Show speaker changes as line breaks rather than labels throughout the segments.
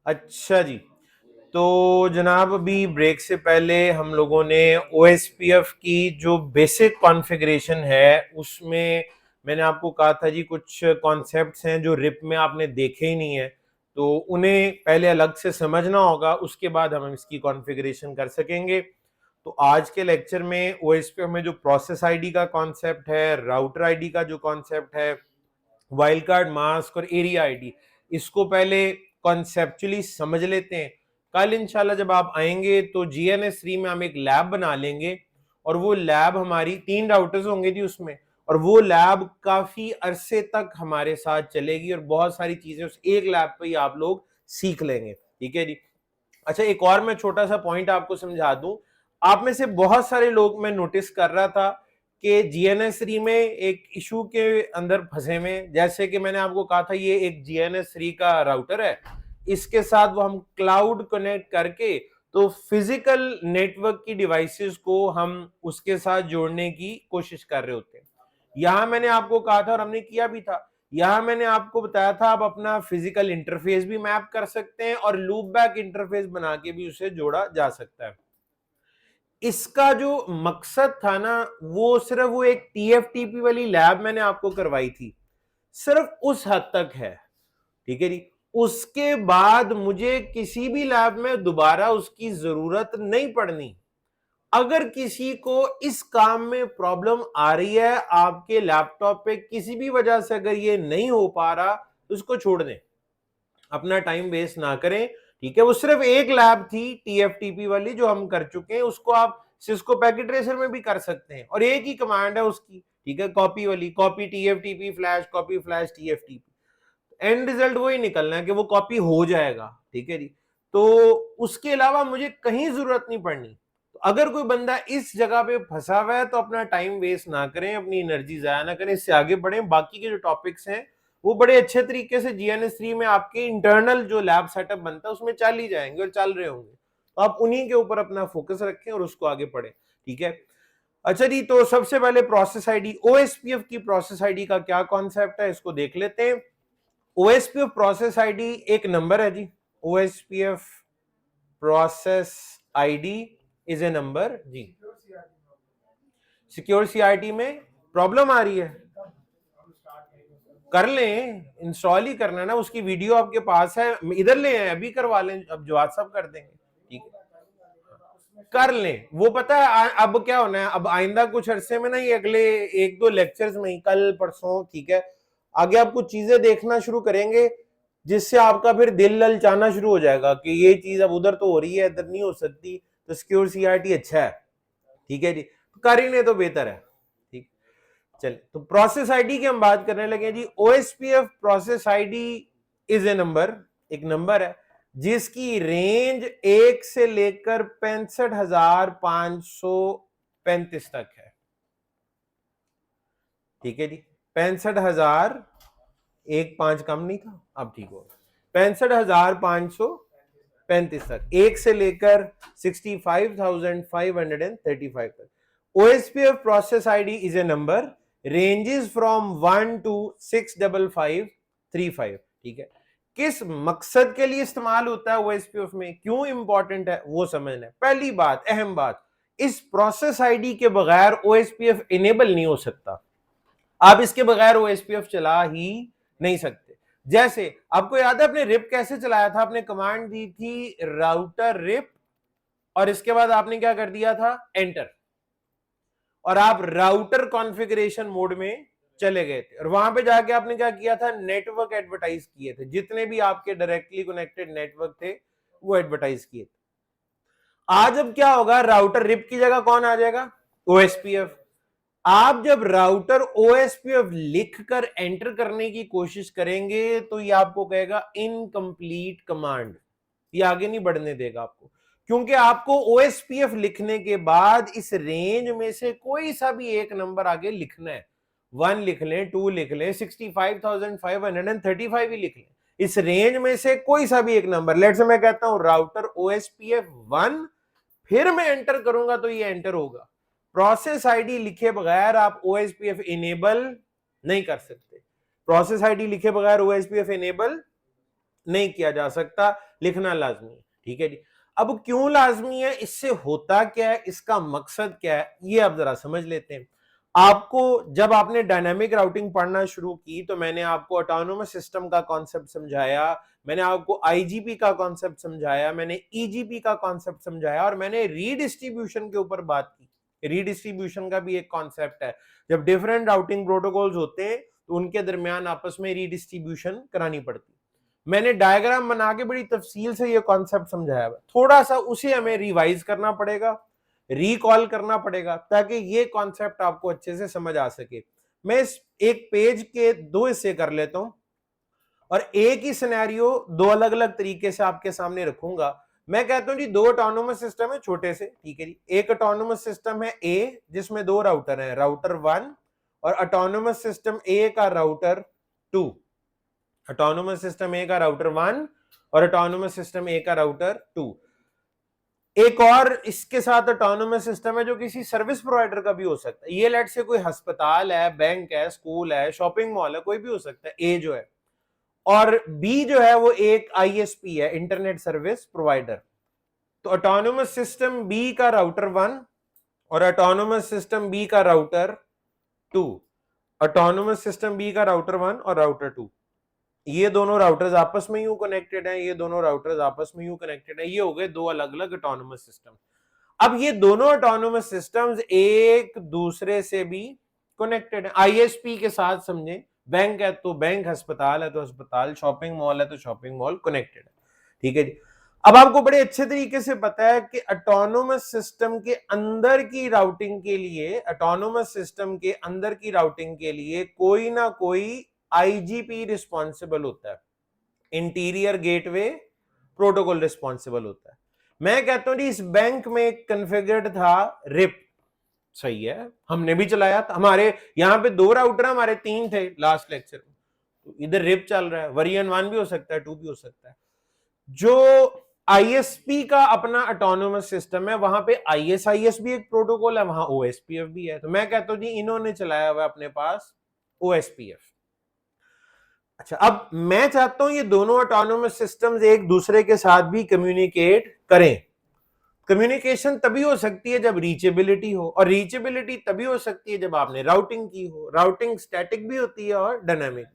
अच्छा जी, तो जनाब अभी ब्रेक से पहले हम लोगों ने OSPF की जो बेसिक कॉन्फ़िगरेशन है उसमें मैंने आपको कहा था जी कुछ कॉन्सेप्ट्स हैं जो रिप में आपने देखे ही नहीं है, तो उन्हें पहले अलग से समझना होगा, उसके बाद हम इसकी कॉन्फ़िगरेशन कर सकेंगे। तो आज के लेक्चर में OSPF में जो प्रोसेस आईडी का कॉन्सेप्ट है, राउटर आईडी का जो कॉन्सेप्ट है, वाइल्ड कार्ड मास्क और एरिया आईडी, इसको पहले कॉन्सेप्चुअली समझ लेते हैं। कल इंशाल्लाह जब आप आएंगे तो GNS3 में हम एक लैब बना लेंगे और वो लैब हमारी 3 राउटर्स होंगे जी उसमें, और वो लैब काफी अरसे तक हमारे साथ चलेगी और बहुत सारी चीजें उस एक लैब पे ही आप लोग सीख लेंगे। ठीक है जी। अच्छा, एक और मैं छोटा सा पॉइंट आपको समझा दूं। आप में से बहुत सारे लोग मैं नोटिस कर रहा था कि GNS3 में एक इशू के अंदर फंसे में, जैसे कि मैंने आपको कहा था ये एक GNS3 का राउटर है, इसके साथ वो हम क्लाउड कनेक्ट करके तो फिजिकल नेटवर्क की डिवाइसेस को हम उसके साथ जोड़ने की कोशिश कर रहे होते हैं। यहां मैंने आपको कहा था और हमने किया भी था, यहां मैंने आपको बताया था आप अपना फिजिकल इंटरफेस भी मैप कर सकते हैं और लूप बैक इंटरफेस बना के भी उसे जोड़ा जा सकता है। इसका जो मकसद था ना, वो सिर्फ वो एक TFTP वाली लैब मैंने आपको करवाई थी, सिर्फ उस हद तक है। ठीक है जी। उसके बाद मुझे किसी भी लैब में दोबारा उसकी जरूरत नहीं पड़नी। अगर किसी को इस काम में प्रॉब्लम आ रही है, आपके लैपटॉप पे किसी भी वजह से अगर ये नहीं हो पा रहा, तो उसको छोड़ दें, अपना टाइम वेस्ट ना करें। ठीक है, वो सिर्फ एक लैब थी TFTP वाली जो हम कर चुके हैं, उसको आप सिस्को पैकेट ट्रेसर में भी कर सकते हैं और एक ही कमांड है उसकी। ठीक है, कॉपी वाली, copy TFTP flash, copy flash TFTP, and result वही निकलना है कि वो कॉपी हो जाएगा। ठीक है जी। तो उसके अलावा मुझे कहीं जरूरत नहीं पड़नी। तो अगर कोई बंदा इस जगह पे फंसा हुआ है तो अपना टाइम वेस्ट ना करें, अपनी एनर्जी जाया ना करें, इससे आगे बढ़ें। बाकी के जो टॉपिक्स हैं वो बड़े अच्छे तरीके से GNS3 में आपके इंटरनल जो लैब सेटअप बनता है उसमें चल ही जाएंगे और चल रहे होंगे, तो आप उन्हीं के ऊपर अपना फोकस रखें और उसको आगे पढ़ें। ठीक है। अच्छा जी, तो सबसे पहले प्रोसेस आईडी, OSPF की प्रोसेस आईडी का क्या कॉन्सेप्ट है इसको देख लेते हैं। OSPF प्रोसेस आईडी एक नंबर है जी। OSPF process ID is a number जी। सिक्योर CRT में प्रॉब्लम आ रही है, कर लें, इंस्टॉल ही करना ना, उसकी वीडियो आपके पास है, इधर ले आए अभी करवा लें, अब जो सब कर देंगे। ठीक है, कर लें। वो पता है अब क्या होना है, अब आइंदा कुछ अरसे में ना, ये अगले 1-2 लेक्चर्स में ही, कल परसों, ठीक है, आगे आप कुछ चीजें देखना शुरू करेंगे जिससे आपका फिर दिल ललचाना शुरू हो जाएगा कि ये चीज अब उधर तो हो रही है, इधर नहीं हो सकती, तो सिक्योर CRT अच्छा है। ठीक है जी, तो कर ही नहीं तो बेहतर है। ठीक, चलिए, तो प्रोसेस आईडी की हम बात करने लगे जी। OSPF process ID is a number, एक नंबर है जिसकी रेंज 1 से लेकर 65,535 तक है। ठीक है जी, 65,000, एक 5 कम नहीं था, अब ठीक होगा, 65,535 तक, 1 से लेकर 65,535 तक। OSPF process ID is a number, ranges from 1 to 65535। ठीक है, किस मकसद के लिए इस्तेमाल होता है OSPF में, क्यों इंपॉर्टेंट है वो समझना है। पहली बात, अहम बात, इस प्रोसेस आईडी के बगैर OSPF इनेबल नहीं हो सकता। आप इसके बगैर OSPF चला ही नहीं सकते। जैसे आपको याद है आपने रिप कैसे चलाया था, आपने कमांड दी थी राउटर रिप और इसके बाद आपने क्या कर दिया था, एंटर, और आप राउटर कॉन्फ़िगरेशन मोड में चले गए थे और वहां पे जाके आपने क्या किया था, नेटवर्क एडवर्टाइज किए थे, जितने भी आपके डायरेक्टली कनेक्टेड नेटवर्क थे वो एडवर्टाइज किए थे। आज अब क्या होगा, राउटर रिप की जगह कौन आ जाएगा, OSPF। आप जब राउटर OSPF लिखकर एंटर करने की कोशिश करेंगे तो ये आपको कहेगा इनकम्प्लीट कमांड, ये आगे नहीं बढ़ने देगा आपको, क्योंकि आपको OSPF लिखने के बाद इस रेंज में से कोई सा भी एक नंबर आगे लिखना है। 1 लिख लें, 2 लिख लें, 65,535 ही लिख लें, इस रेंज में से कोई सा भी एक नंबर। लेट्स से मैं कहता हूं राउटर OSPF 1, फिर मैं एंटर करूंगा तो ये एंटर होगा। प्रोसेस आईडी लिखे बगैर आप OSPF इनेबल नहीं कर सकते, प्रोसेस आईडी लिखे बगैर OSPF इनेबल नहीं किया जा सकता, लिखना लाजमी है। ठीक है जी। अब क्यों लाजमी है, इससे होता क्या है, इसका मकसद क्या है, ये आप जरा समझ लेते हैं। आपको जब आपने डायनामिक राउटिंग पढ़ना शुरू की तो मैंने आपको ऑटोनोमस सिस्टम का कॉन्सेप्ट समझाया, मैंने आपको आईजीपी का कॉन्सेप्ट समझाया, मैंने ईजीपी का कॉन्सेप्ट समझाया और मैंने रीडिस्ट्रीब्यूशन के ऊपर बात की। रीडिस्ट्रीब्यूशन का भी एक कॉन्सेप्ट है, जब डिफरेंट राउटिंग प्रोटोकॉल्स होते हैं तो उनके दरमियान आपस में रीडिस्ट्रीब्यूशन करानी पड़ती है। मैंने डायग्राम बना के बड़ी तफसील से ये कॉन्सेप्ट समझाया है, थोड़ा सा उसे हमें रिवाइज करना पड़ेगा, रिकॉल करना पड़ेगा ताकि ये कॉन्सेप्ट आपको अच्छे से समझ आ सके। मैं इस एक पेज के दो हिस्से कर लेता हूं और एक ही सिनेरियो दो अलग अलग तरीके से आपके सामने रखूंगा। मैं कहता हूं जी दो ऑटोनोमस सिस्टम है छोटे से, ठीक है जी। एक ऑटोनोमस सिस्टम है ए जिसमें दो राउटर हैं, राउटर 1 और ऑटोनोमस सिस्टम ए का राउटर 2। ऑटोनोमस सिस्टम ए का राउटर 1 और ऑटोनोमस सिस्टम ए का राउटर 2। एक और इसके साथ ऑटोनोमस सिस्टम है जो किसी सर्विस प्रोवाइडर का भी हो सकता है। ये लेट से कोई अस्पताल है, बैंक है, स्कूल है, शॉपिंग मॉल है, कोई भी हो सकता है, ए जो है। और बी जो है वो एक आईएसपी है, इंटरनेट सर्विस प्रोवाइडर। तो ऑटोनोमस सिस्टम बी का राउटर 1 और ऑटोनोमस सिस्टम बी का राउटर 2। ऑटोनोमस सिस्टम बी का राउटर 1 और राउटर 2, ये दोनों राउटर्स आपस में यूं कनेक्टेड हैं, ये दोनों राउटर्स आपस में यूं कनेक्टेड हैं। ये हो गए दो अलग अलग ऑटोनोमस सिस्टम। अब ये दोनों ऑटोनोमस सिस्टम्स एक दूसरे से भी कनेक्टेड है आईएसपी के साथ, समझे। बैंक है तो बैंक, अस्पताल है तो अस्पताल, शॉपिंग मॉल है तो शॉपिंग मॉल कनेक्टेड है। ठीक है जी। अब आपको बड़े अच्छे तरीके से पता है कि ऑटोनोमस सिस्टम के अंदर की राउटिंग के लिए, ऑटोनोमस सिस्टम के अंदर की राउटिंग के लिए कोई ना कोई आईजीपी रिस्पॉन्सिबल होता है, इंटीरियर गेटवे प्रोटोकॉल रिस्पॉन्सिबल होता है। मैं कहता हूं जी इस बैंक में कॉन्फ़िगर्ड था रिप, सही है, हमने भी चलाया था। हमारे यहाँ पे दो राउटर, हमारे तीन थे लास्ट लेक्चर में, तो इधर रिप चल रहा है, वर्जन 1 भी हो सकता है, 2 भी हो सकता है। जो आईएसपी का अपना ऑटोनोमस सिस्टम है वहां पे आईएसआईएस भी एक प्रोटोकॉल है, वहां ओएसपीएफ भी है। तो मैं कहता हूं जी इन्होंने चलाया हुआ अपने पास ओएसपीएफ। अच्छा, अब मैं चाहता हूं ये दोनों ऑटोनोमस सिस्टम्स एक दूसरे के साथ भी कम्युनिकेट करें। कम्युनिकेशन तभी हो सकती है जब रीचेबिलिटी हो, और रीचेबिलिटी तभी हो सकती है जब आपने राउटिंग की हो। राउटिंग स्टैटिक भी होती है और डायनामिक।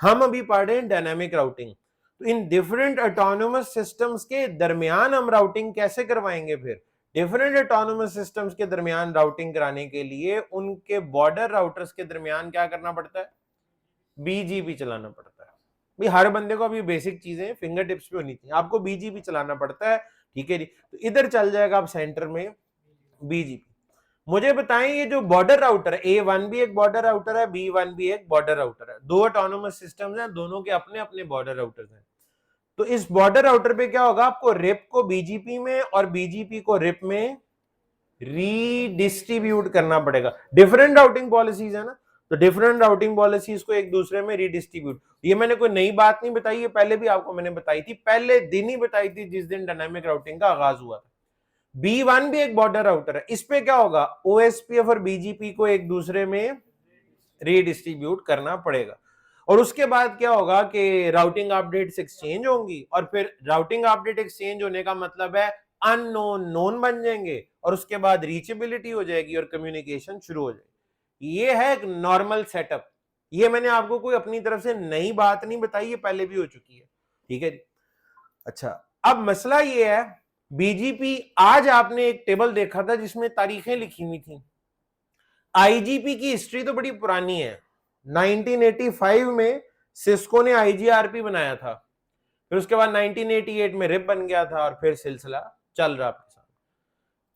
हम अभी पढ़ रहे हैं डायनामिक राउटिंग। तो इन डिफरेंट ऑटोनोमस सिस्टम्स के दरमियान हम राउटिंग कैसे करवाएंगे? फिर डिफरेंट ऑटोनोमस सिस्टम्स के दरमियान राउटिंग कराने के लिए उनके बॉर्डर राउटर्स के दरमियान क्या करना पड़ता है? बीजीपी चलाना पड़ता है। भाई हर बंदे को अभी बेसिक चीजें फिंगर टिप्स पे होनी चाहिए, आपको बीजीपी चलाना पड़ता है। ठीक है जी। तो इधर चल जाएगा आप सेंटर में बीजीपी। मुझे बताएं ये जो बॉर्डर राउटर है, A1 भी एक बॉर्डर राउटर है, B1 भी एक बॉर्डर राउटर है। दो ऑटोनोमस सिस्टम्स हैं, दोनों के अपने अपने बॉर्डर राउटर्स हैं। तो इस बॉर्डर राउटर पे क्या होगा? आपको रिप को बीजीपी में और बीजीपी को रिप में रीडिस्ट्रीब्यूट करना पड़ेगा। डिफरेंट राउटिंग पॉलिसीज है ना, तो डिफरेंट राउटिंग पॉलिसीज को एक दूसरे में रीडिस्ट्रीब्यूट। ये मैंने कोई नई बात नहीं बताई, ये पहले भी आपको मैंने बताई थी, पहले दिन ही बताई थी जिस दिन डायनामिक राउटिंग का आगाज हुआ था। B1 भी एक बॉर्डर राउटर है, इस पे क्या होगा? ओएसपीएफ और बीजीपी को एक दूसरे में रीडिस्ट्रीब्यूट करना पड़ेगा। और उसके बाद क्या होगा कि राउटिंग अपडेट्स एक्सचेंज होंगी, और फिर राउटिंग अपडेट एक्सचेंज होने का मतलब है अननोन नोन बन जाएंगे, और उसके बाद रीचेबिलिटी हो जाएगी और कम्युनिकेशन शुरू हो जाएगी। ये है एक नॉर्मल सेटअप। ये मैंने आपको कोई अपनी तरफ से नई बात नहीं बताई, ये पहले भी हो चुकी है। ठीक है जी। अच्छा, अब मसला ये है, बीजीपी, आज आपने एक टेबल देखा था जिसमें तारीखें लिखी हुई थी। आईजीपी की हिस्ट्री तो बड़ी पुरानी है। 1985 में सिस्को ने आईजीआरपी बनाया था, फिर उसके बाद 1988 में रिप बन गया था, और फिर सिलसिला चल रहा आपके साथ।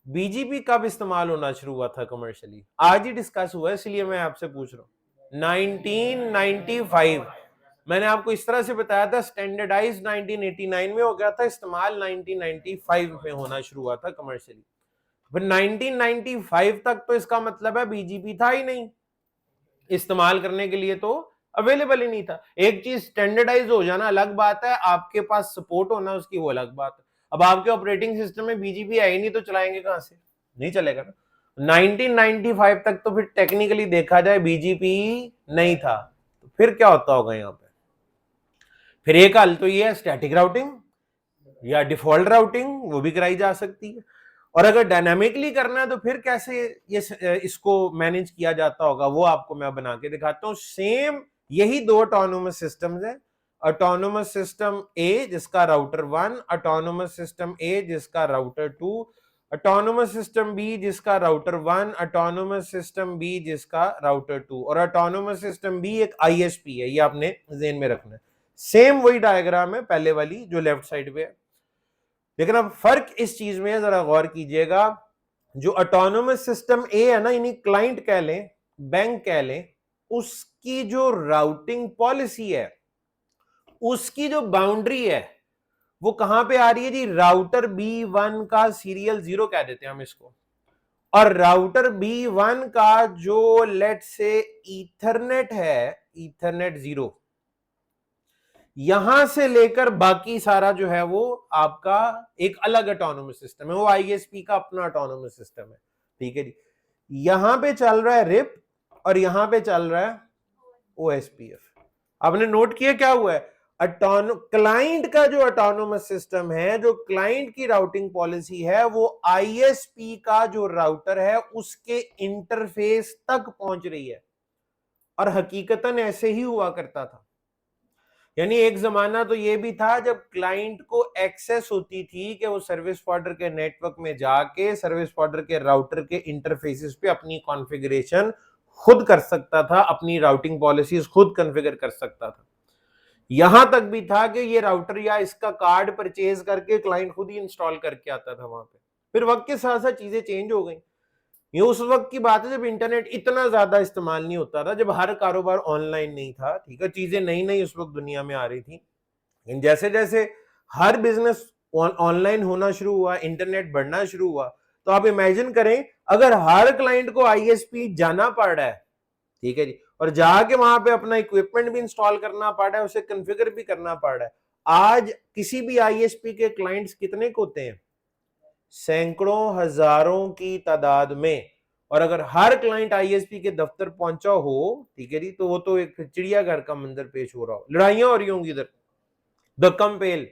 बीजीपी कब इस्तेमाल होना शुरू हुआ था कमर्शियली? आज ही डिस्कस हुआ है, इसलिए मैं आपसे पूछ रहा हूं। 1995। मैंने आपको इस तरह से बताया था, स्टैंडर्डाइज 1989 में हो गया था, इस्तेमाल 1995 में होना शुरू हुआ था कमर्शियली। फिर 1995 तक तो इसका मतलब है बीजीपी था ही नहीं, इस्तेमाल करने के लिए तो अवेलेबल ही नहीं था। एक चीज स्टैंडर्डाइज हो जाना अलग बात है, आपके पास सपोर्ट होना उसकी वो अलग बात है। अब आपके ऑपरेटिंग सिस्टम में बीजीपी है ही नहीं तो चलाएंगे कहां से? नहीं चलेगा ना। 1995 तक तो फिर टेक्निकली देखा जाए बीजीपी नहीं था, तो फिर क्या होता होगा यहाँ पे? फिर एक हल तो ये है स्टैटिक राउटिंग या डिफॉल्ट राउटिंग, वो भी कराई जा सकती है। और अगर डायनामिकली करना है तो फिर कैसे ये इसको मैनेज किया जाता होगा वो आपको मैं बना के दिखाता हूं। सेम यही दो ऑटोनोमस सिस्टम्स है, ऑटोनोमस सिस्टम ए जिसका राउटर 1, ऑटोनोमस सिस्टम ए जिसका राउटर 2, ऑटोनोमस सिस्टम बी जिसका राउटर 1, ऑटोनोमस सिस्टम बी जिसका राउटर 2, और ऑटोनोमस सिस्टम बी एक आईएसपी है, ये आपने ध्यान में रखना है। सेम वही डायग्राम है पहले वाली जो लेफ्ट साइड पे है, लेकिन अब फर्क इस चीज में है, जरा गौर कीजिएगा। जो ऑटोनोमस सिस्टम ए है ना, यानी क्लाइंट कह लें, बैंक कह लें, उसकी जो राउटिंग पॉलिसी है, उसकी जो बाउंड्री है, वो कहां पे आ रही है जी? राउटर B1 का सीरियल 0 कह देते हैं हम इसको, और राउटर B1 का जो लेट से ईथरनेट है, ईथरनेट 0, यहां से लेकर बाकी सारा जो है वो आपका एक अलग ऑटोनोमस सिस्टम है, वो आईएसपी का अपना ऑटोनोमस सिस्टम है, ठीक है जी। यहां पे चल रहा है रिप और यहां पे चल रहा है ओएसपीएफ। आपने नोट किया क्या हुआ है? क्लाइंट का जो ऑटोनोमस सिस्टम है, जो क्लाइंट की राउटिंग पॉलिसी है, वो आईएसपी का जो राउटर है उसके इंटरफेस तक पहुंच रही है। और हकीकतन ऐसे ही हुआ करता था, यानी एक जमाना तो ये भी था जब क्लाइंट को एक्सेस होती थी कि वो सर्विस प्रोवाइडर के नेटवर्क में जाके सर्विस प्रोवाइडर के राउटर के इंटरफेसेस पे अपनी कॉन्फ़िगरेशन खुद कर सकता था, अपनी राउटिंग पॉलिसीज खुद कॉन्फ़िगर कर सकता था। यहां तक भी था कि ये राउटर या इसका कार्ड परचेज करके क्लाइंट खुद ही इंस्टॉल करके आता था वहां पे। फिर वक्त के साथ साथ चीजें चेंज हो गई। ये उस वक्त की बात है जब इंटरनेट इतना ज्यादा इस्तेमाल नहीं होता था, जब हर कारोबार ऑनलाइन नहीं था, ठीक है, चीजें नई नई उस वक्त दुनिया में आ रही थी। लेकिन जैसे जैसे हर बिजनेस ऑनलाइन होना शुरू हुआ, इंटरनेट बढ़ना शुरू हुआ, तो आप इमेजिन करें अगर हर क्लाइंट को आईएसपी जाना पड़ रहा है, ठीक है जी, और जाके वहां पे अपना इक्विपमेंट भी इंस्टॉल करना पड़ रहा है, उसे कॉन्फ़िगर भी करना पड़ रहा है। आज किसी भी आईएसपी के क्लाइंट्स कितने होते हैं? सैकड़ों हजारों की तादाद में। और अगर हर क्लाइंट आईएसपी के दफ्तर पहुंचा हो, ठीक है जी, तो वो तो एक चिड़ियाघर का मंदिर पेश हो रहा हो, लड़ाइयां हो रही होंगी इधर, द कंपेल,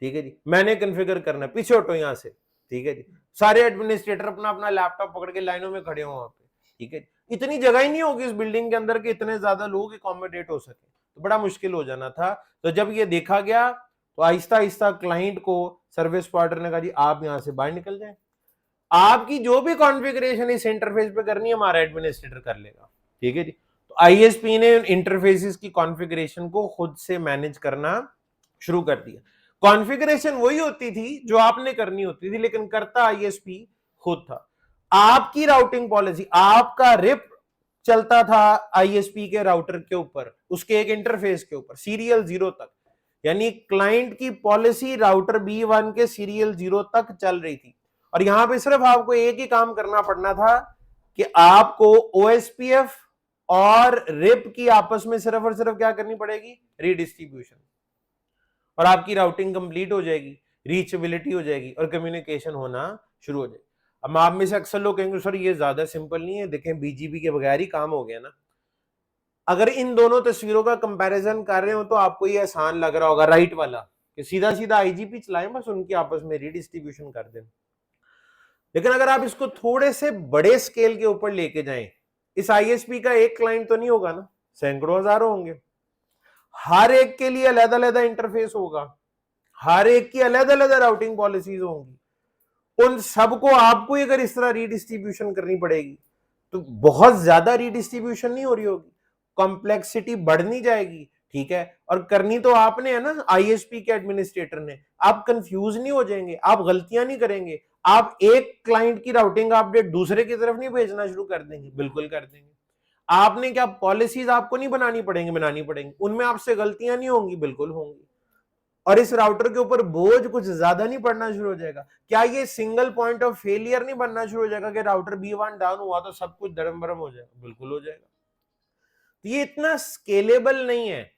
ठीक है जी, मैंने कॉन्फ़िगर करना, पीछे हटो यहां से, ठीक है जी, सारे एडमिनिस्ट्रेटर अपना अपना लैपटॉप पकड़ के लाइनों में खड़े हो वहां पे, ठीक है। इतनी जगह ही नहीं होगी इस बिल्डिंग के अंदर कि इतने ज्यादा लोग अकोमोडेट हो सके, तो बड़ा मुश्किल हो जाना था। तो जब ये देखा गया तो आहिस्ता आहिस्ता क्लाइंट को सर्विस प्रोवाइडर ने कहा जी आप यहां से बाहर निकल जाए, आपकी जो भी कॉन्फ़िगरेशन इस इंटरफेस पे करनी है हमारा एडमिनिस्ट्रेटर कर लेगा, ठीक है जी। तो आईएसपी ने इंटरफेसेस की कॉन्फ़िगरेशन को खुद से मैनेज करना शुरू कर दिया। कॉन्फ़िगरेशन वही होती थी जो आपने करनी होती थी, लेकिन करता आईएसपी खुद था। आपकी राउटिंग पॉलिसी, आपका रिप चलता था आईएसपी के राउटर के ऊपर, उसके एक इंटरफेस के ऊपर सीरियल 0 तक, यानी क्लाइंट की पॉलिसी राउटर B1 के सीरियल 0 तक चल रही थी। और यहां पे सिर्फ आपको एक ही काम करना पड़ना था कि आपको ओएसपीएफ और रिप की आपस में सिर्फ और सिर्फ क्या करनी पड़ेगी? रीडिस्ट्रीब्यूशन, और आपकी राउटिंग कंप्लीट हो जाएगी, रीचेबिलिटी हो जाएगी और कम्युनिकेशन होना शुरू हो जाएगी। अब आप में से अक्सर लोग कहेंगे सर ये ज्यादा सिंपल नहीं है, देखें बीजीबी के बगैर ही काम हो गया ना। अगर इन दोनों तस्वीरों का कंपैरिजन कर रहे हो तो आपको ये आसान लग रहा होगा, राइट वाला, कि सीधा सीधा आईजीपी चलाएं, बस उनकी आपस में रीडिस्ट्रीब्यूशन कर दें। लेकिन अगर आप इसको थोड़े से बड़े स्केल के ऊपर लेके जाएं, इस आईएसपी का एक क्लाइंट तो नहीं होगा ना, सैकड़ों हजारों होंगे, हर एक के लिए अलग अलग इंटरफेस होगा, हर एक की अलग अलग राउटिंग पॉलिसीज होंगी, उन सबको आपको अगर इस तरह रीडिस्ट्रीब्यूशन करनी पड़ेगी तो बहुत ज्यादा रीडिस्ट्रीब्यूशन नहीं हो रही होगी, कॉम्प्लेक्सिटी बढ़नी जाएगी, ठीक है। और करनी तो आपने है ना, आईएसपी के एडमिनिस्ट्रेटर ने। आप कंफ्यूज नहीं हो जाएंगे, आप गलतियां नहीं करेंगे, आप एक क्लाइंट की राउटिंग अपडेट दूसरे की तरफ नहीं भेजना शुरू कर देंगे, बिल्कुल कर देंगे। आपने क्या पॉलिसीज आपको नहीं बनानी पड़ेंगी, बनानी पड़ेंगी, उनमें आपसे गलतियां नहीं होंगी, बिल्कुल होंगी। और इस राउटर के ऊपर बोझ कुछ ज्यादा नहीं पड़ना शुरू हो जाएगा। क्या ये सिंगल पॉइंट ऑफ फेलियर नहीं बनना शुरू हो जाएगा कि राउटर B1 डाउन हुआ तो सब कुछ धर्म भरम हो जाएगा? बिल्कुल हो जाएगा। तो ये इतना स्केलेबल नहीं है।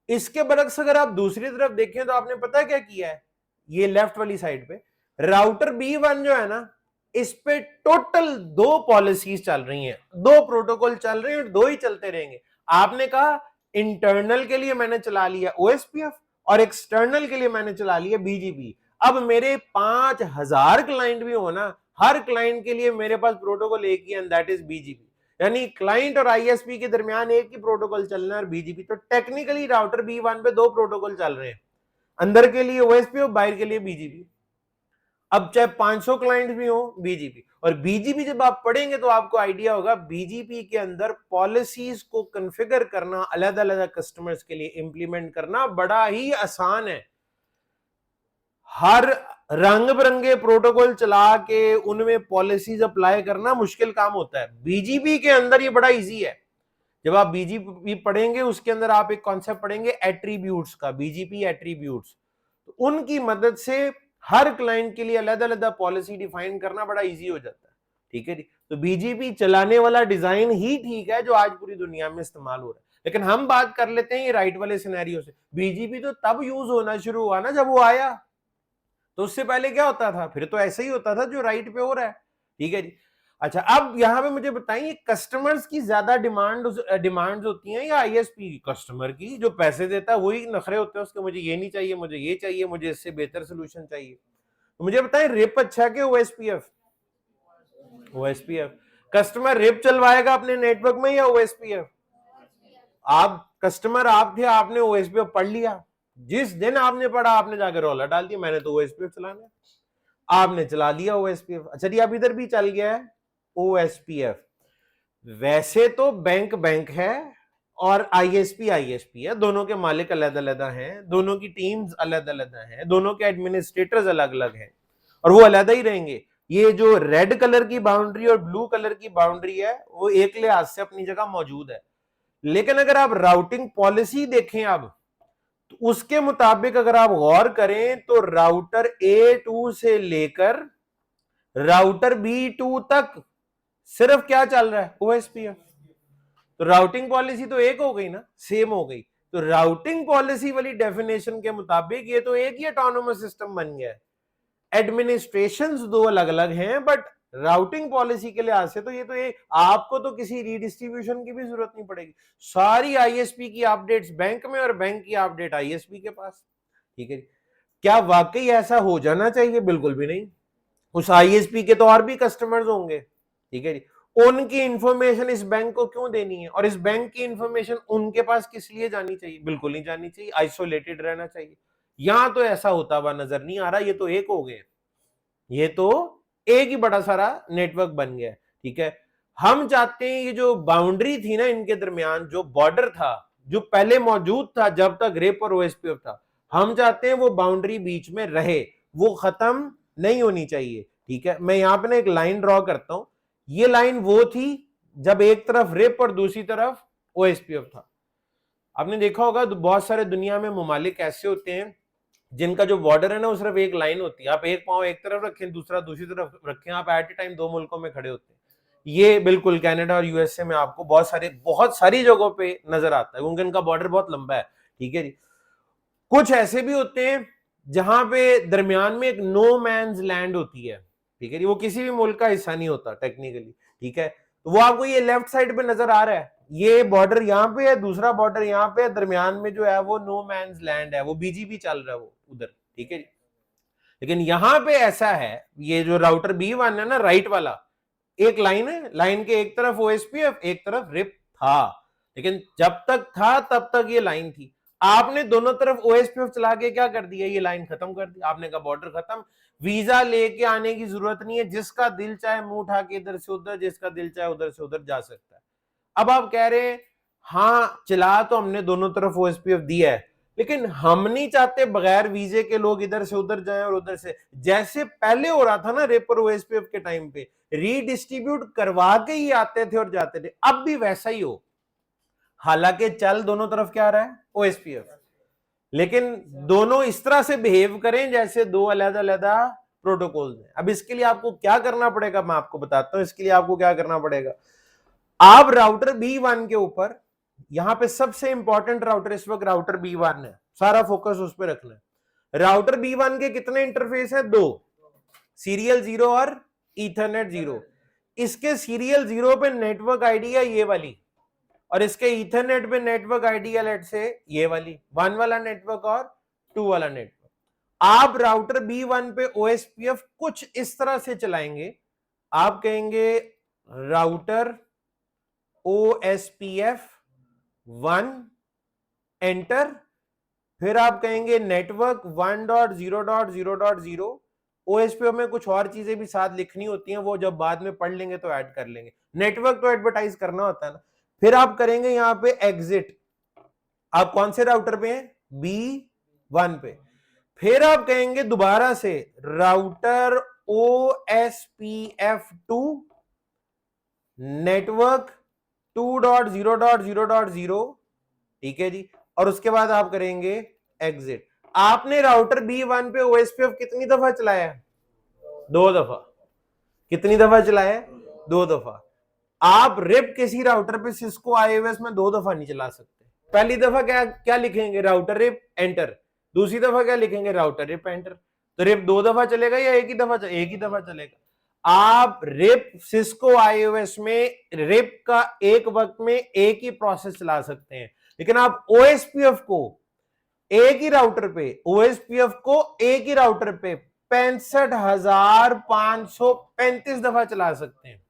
इसके बरक्स अगर आप दूसरी तरफ देखें तो आपने पता क्या किया है, ये लेफ्ट वाली साइड पे राउटर B1 जो है ना, इस पे टोटल 2 पॉलिसीज चल रही हैं, 2 प्रोटोकॉल चल रहे हैं, 2 ही चलते रहेंगे। आपने कहा इंटरनल के लिए मैंने चला लिया ओएसपीएफ, और एक्सटर्नल के लिए मैंने चला लिया बीजीपी। अब मेरे 5000 क्लाइंट भी हो ना, हर क्लाइंट के लिए मेरे पास प्रोटोकॉल एक ही है, दैट इज बीजीपी। यानी क्लाइंट और आईएसपी के दरमियान एक ही प्रोटोकॉल चलना है, बीजीपी। तो टेक्निकली राउटर B1 पे दो प्रोटोकॉल चल रहे हैं, अंदर के लिए ओएसपी और बाहर के लिए बीजीपी। अब चाहे 500 क्लाइंट भी हो, बीजीपी। और बीजीपी जब आप पढ़ेंगे तो आपको आइडिया होगा, बीजीपी के अंदर पॉलिसीज को कॉन्फ़िगर करना, अलग अलग कस्टमर्स के लिए इंप्लीमेंट करना बड़ा ही आसान है। हर रंग बिरंगे प्रोटोकॉल चला के उनमें पॉलिसीज अप्लाई करना मुश्किल काम होता है, बीजीपी के अंदर ये बड़ा इजी है। जब आप बीजीपी पढ़ेंगे उसके अंदर आप एक कॉन्सेप्ट पढ़ेंगे एट्रीब्यूट्स का, बीजीपी एट्रीब्यूट्स। तो उनकी मदद से हर क्लाइंट के लिए अलग अलग पॉलिसी डिफाइन करना बड़ा इजी हो जाता है, ठीक है जी। तो बीजीपी चलाने वाला डिजाइन ही ठीक है जो आज पूरी दुनिया में इस्तेमाल हो रहा है। लेकिन हम बात कर लेते हैं ये राइट वाले सिनेरियो से। बीजीपी तो तब यूज होना शुरू हुआ ना जब वो आया, तो उससे पहले क्या होता था? फिर तो ऐसा ही होता था जो राइट पे हो रहा है, ठीक है जी। अच्छा, अब यहां पे मुझे बताइए, कस्टमर्स की ज्यादा डिमांड्स होती हैं या आईएसपी की? कस्टमर की, जो पैसे देता है वही नखरे होते हैं उसके, मुझे ये नहीं चाहिए, मुझे ये चाहिए, मुझे इससे बेहतर सोल्यूशन चाहिए। तो मुझे बताएं, रिप अच्छा कि ओएसपीएफ? ओएसपीएफ। कस्टमर रिप चलवाएगा अपने नेटवर्क में या ओएसपीएफ? आप कस्टमर आप थे, आपने ओएसपीएफ पढ़ लिया, जिस दिन आपने पढ़ा आपने जाकर रोला डाल दिया, मैंने तो ओएसपीएफ चलाना है, आपने चला लिया ओएसपीएफ। अच्छा जी, अब इधर भी चल गया है ओएसपीएफ। वैसे तो बैंक बैंक है और आईएसपी आईएसपी है, दोनों के मालिक अलग अलग हैं, दोनों की टीम्स अलग अलग हैं, दोनों के एडमिनिस्ट्रेटर्स अलग अलग हैं और वो अलग ही रहेंगे। ये जो रेड कलर की बाउंड्री और ब्लू कलर की बाउंड्री है वो एक लिहाज से अपनी जगह मौजूद है, लेकिन अगर आप राउटिंग पॉलिसी देखें अब, तो उसके मुताबिक अगर आप गौर करें तो राउटर A2 से लेकर राउटर B2 तक सिर्फ क्या चल रहा है? ओएसपीएफ। तो राउटिंग पॉलिसी तो एक हो गई ना, सेम हो गई। तो राउटिंग पॉलिसी वाली डेफिनेशन के मुताबिक ये तो एक ही ऑटोनोमस सिस्टम बन गया है। एडमिनिस्ट्रेशंस दो अलग अलग हैं, बट राउटिंग पॉलिसी के लिहाज से तो ये तो एक, आपको तो किसी रीडिस्ट्रीब्यूशन की भी जरूरत नहीं पड़ेगी। सारी आईएसपी की अपडेट्स बैंक में और बैंक की अपडेट आईएसपी के पास, ठीक है। क्या वाकई ऐसा हो जाना चाहिए? बिल्कुल भी नहीं। उस आईएसपी के तो और भी कस्टमर्स होंगे, ठीक है जी। उनकी इंफॉर्मेशन इस बैंक को क्यों देनी है, और इस बैंक की इंफॉर्मेशन उनके पास किस लिए जानी चाहिए? बिल्कुल नहीं जानी चाहिए, आइसोलेटेड रहना चाहिए। यहां तो ऐसा होता हुआ नजर नहीं आ रहा, ये तो एक हो गए, ये तो एक ही बड़ा सारा नेटवर्क बन गया, ठीक है। हम चाहते हैं ये जो बाउंड्री थी ना इनके दरमियान, जो बॉर्डर था जो पहले मौजूद था जब तक रेप और ओएसपीएफ था, हम चाहते हैं वो बाउंड्री बीच में रहे, वो खत्म नहीं होनी चाहिए, ठीक है। मैं यहां पे ना एक लाइन ड्रॉ करता हूं। ये लाइन वो थी जब एक तरफ रेप और दूसरी तरफ ओएसपीएफ था। आपने देखा होगा बहुत सारे दुनिया में ममालिक ऐसे होते हैं जिनका जो बॉर्डर है ना वो सिर्फ एक लाइन होती है, आप एक पांव एक तरफ रखें दूसरा दूसरी तरफ रखें, आप एट ए टाइम दो मुल्कों में खड़े होते हैं। ये बिल्कुल कनाडा और यूएसए में आपको बहुत सारी जगहों पे नजर आता है क्योंकि इनका बॉर्डर बहुत लंबा है, ठीक है जी। कुछ ऐसे भी होते हैं जहां पे दरमियान में एक नो मैन्स लैंड होती है, ठीक है जी, वो किसी भी मुल्क का हिस्सा नहीं होता टेक्निकली, ठीक है। तो वो आपको ये लेफ्ट साइड पे नजर आ रहा है, ये बॉर्डर यहाँ पे है, दूसरा बॉर्डर यहाँ पे है, दरमियान में जो है वो नो मैन्स लैंड है, वो बीजीपी चल रहा है वो उधर, ठीक है जी। लेकिन यहां पे ऐसा है, ये जो राउटर B1 है ना राइट वाला, एक लाइन है, लाइन के एक तरफ ओएसपीएफ एक तरफ रिप था, लेकिन जब तक था तब तक ये लाइन थी। आपने दोनों तरफ ओएसपीएफ चला के क्या कर दिया? ये लाइन खत्म कर दी आपने, कहा बॉर्डर खत्म, वीजा लेके आने की जरूरत नहीं है, जिसका दिल चाहे मुंह उठा के इधर से उधर, जिसका दिल चाहे उधर से उधर जा सकता है। अब आप कह रहे हैं हाँ चला तो हमने दोनों तरफ ओएसपीएफ दिया है, लेकिन हम नहीं चाहते बगैर वीजे के लोग इधर से उधर जाएं और उधर से, जैसे पहले हो रहा था ना रेपर ओएसपीएफ के टाइम पे, रीडिस्ट्रीब्यूट करवा के ही आते थे और जाते थे, अब भी वैसा ही हो। हालांकि चल दोनों तरफ क्या रहा है? ओएसपीएफ, लेकिन दोनों इस तरह से बिहेव करें जैसे दो अलग अलग प्रोटोकॉल हैं। अब इसके लिए आपको क्या करना पड़ेगा मैं आपको बताता हूं। इसके लिए आपको क्या करना पड़ेगा, आप राउटर B1 के ऊपर, यहां पे सबसे इंपॉर्टेंट राउटर इस वक्त राउटर B1 है, सारा फोकस उस पर रखना है। राउटर B1 के कितने इंटरफेस है? दो, सीरियल 0 और ईथरनेट 0। इसके सीरियल 0 पे नेटवर्क आईडी है ये वाली, और इसके ईथरनेट पे नेटवर्क आईडी है लेट से ये वाली, 1 वाला नेटवर्क और टू वाला नेटवर्क। आप राउटर B1 पे OSPF कुछ इस तरह से चलाएंगे, आप कहेंगे राउटर OSPF 1 एंटर, फिर आप कहेंगे नेटवर्क 1.0.0.0। OSPF में कुछ और चीजें भी साथ लिखनी होती हैं, वो जब बाद में पढ़ लेंगे तो ऐड कर लेंगे। नेटवर्क तो एडवर्टाइज करना होता है ना। फिर आप करेंगे यहां पे एग्जिट। आप कौन से राउटर पे हैं? B1 पे। फिर आप कहेंगे दोबारा से राउटर OSPF2 नेटवर्क 2.0.0.0, ठीक है जी। और उसके बाद आप करेंगे एग्जिट। आपने राउटर B1 पे OSPF कितनी दफा चलाया? 2 दफा। कितनी दफा चलाया? 2 दफा। आप रिप किसी राउटर पे सिस्को IOS में 2 दफा नहीं चला सकते। पहली दफा क्या क्या लिखेंगे? Router RIP enter. दूसरी दफा क्या लिखेंगे? Router RIP enter. तो रिप 2 दफा चलेगा या एक ही दफा? एक ही दफा चलेगा। आप रिप सिस्को IOS में रिप का एक वक्त में एक ही प्रोसेस चला सकते हैं, लेकिन आप OSPF को एक ही राउटर पे पे 65,535 दफा चला सकते हैं।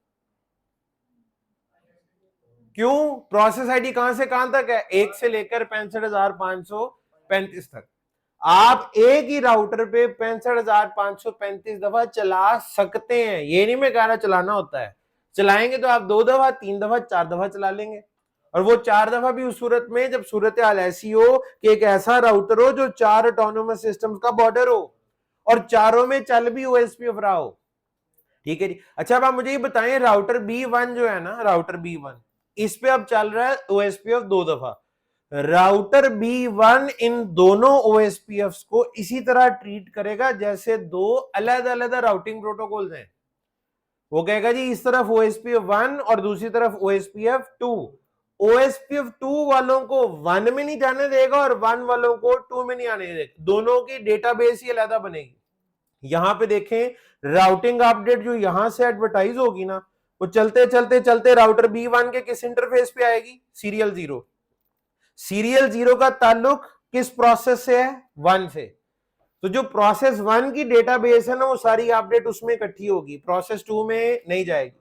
क्यों? प्रोसेस आईडी कहां से कहां तक है? 1 से लेकर 65,535 तक। आप एक ही राउटर पे 65,535 दफा चला सकते हैं। ये नहीं मैं कह रहा चलाना होता है, चलाएंगे तो आप 2 दफा 3 दफा 4 दफा चला लेंगे। और वो 4 दफा भी उस सूरत में जब सूरत हाल ऐसी हो कि एक ऐसा राउटर हो जो 4 ऑटोनोमस सिस्टम्स का बॉर्डर हो और चारों में चल भी OSPF रहा हो, ठीक है जी। अच्छा, अब आप मुझे ये बताएं, राउटर B1 जो है ना, राउटर B1 इस पे अब चल रहा है OSPF 2 दफा। राउटर B1 इन दोनों OSPFs को इसी तरह ट्रीट करेगा जैसे 2 अलग अलग राउटिंग प्रोटोकॉल्स हैं। वो कहेगा जी इस तरफ OSPF 1 और दूसरी तरफ OSPF 2। OSPF 2 वालों को 1 में नहीं जाने देगा और 1 वालों को 2 में नहीं आने देगा। दोनों की डेटाबेस ही अलग बनेगी। यहां पे देखें, राउटिंग अपडेट जो यहां से एडवर्टाइज होगी ना, वो चलते चलते चलते राउटर B1 के किस इंटरफेस पे आएगी? सीरियल 0। सीरियल 0 का ताल्लुक किस प्रोसेस से है? 1 से। तो जो प्रोसेस 1 की डेटाबेस है ना, वो सारी अपडेट उसमें इकट्ठी होगी, प्रोसेस 2 में नहीं जाएगी।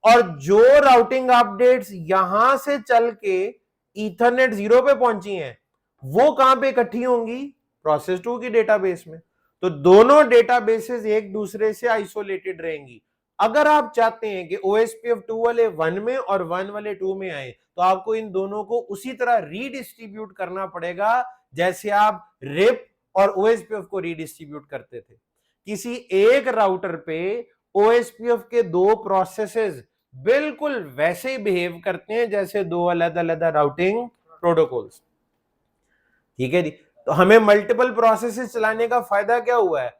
और जो राउटिंग अपडेट्स यहां से चल के ईथरनेट 0 पे पहुंची हैं, वो कहां पे इकट्ठी होंगी? प्रोसेस 2 की डेटाबेस में। तो दोनों डेटाबेसेस एक दूसरे से आइसोलेटेड रहेंगी। अगर आप चाहते हैं कि OSPF 2 वाले 1 में और 1 वाले 2 में आए, तो आपको इन दोनों को उसी तरह रीडिस्ट्रीब्यूट करना पड़ेगा जैसे आप रिप और OSPF को रीडिस्ट्रीब्यूट करते थे। किसी एक राउटर पे OSPF के 2 प्रोसेसेस बिल्कुल वैसे ही बिहेव करते हैं जैसे 2 अलग अलग राउटिंग प्रोटोकॉल्स, ठीक है जी। तो हमें मल्टीपल प्रोसेसेस चलाने का फायदा क्या हुआ है?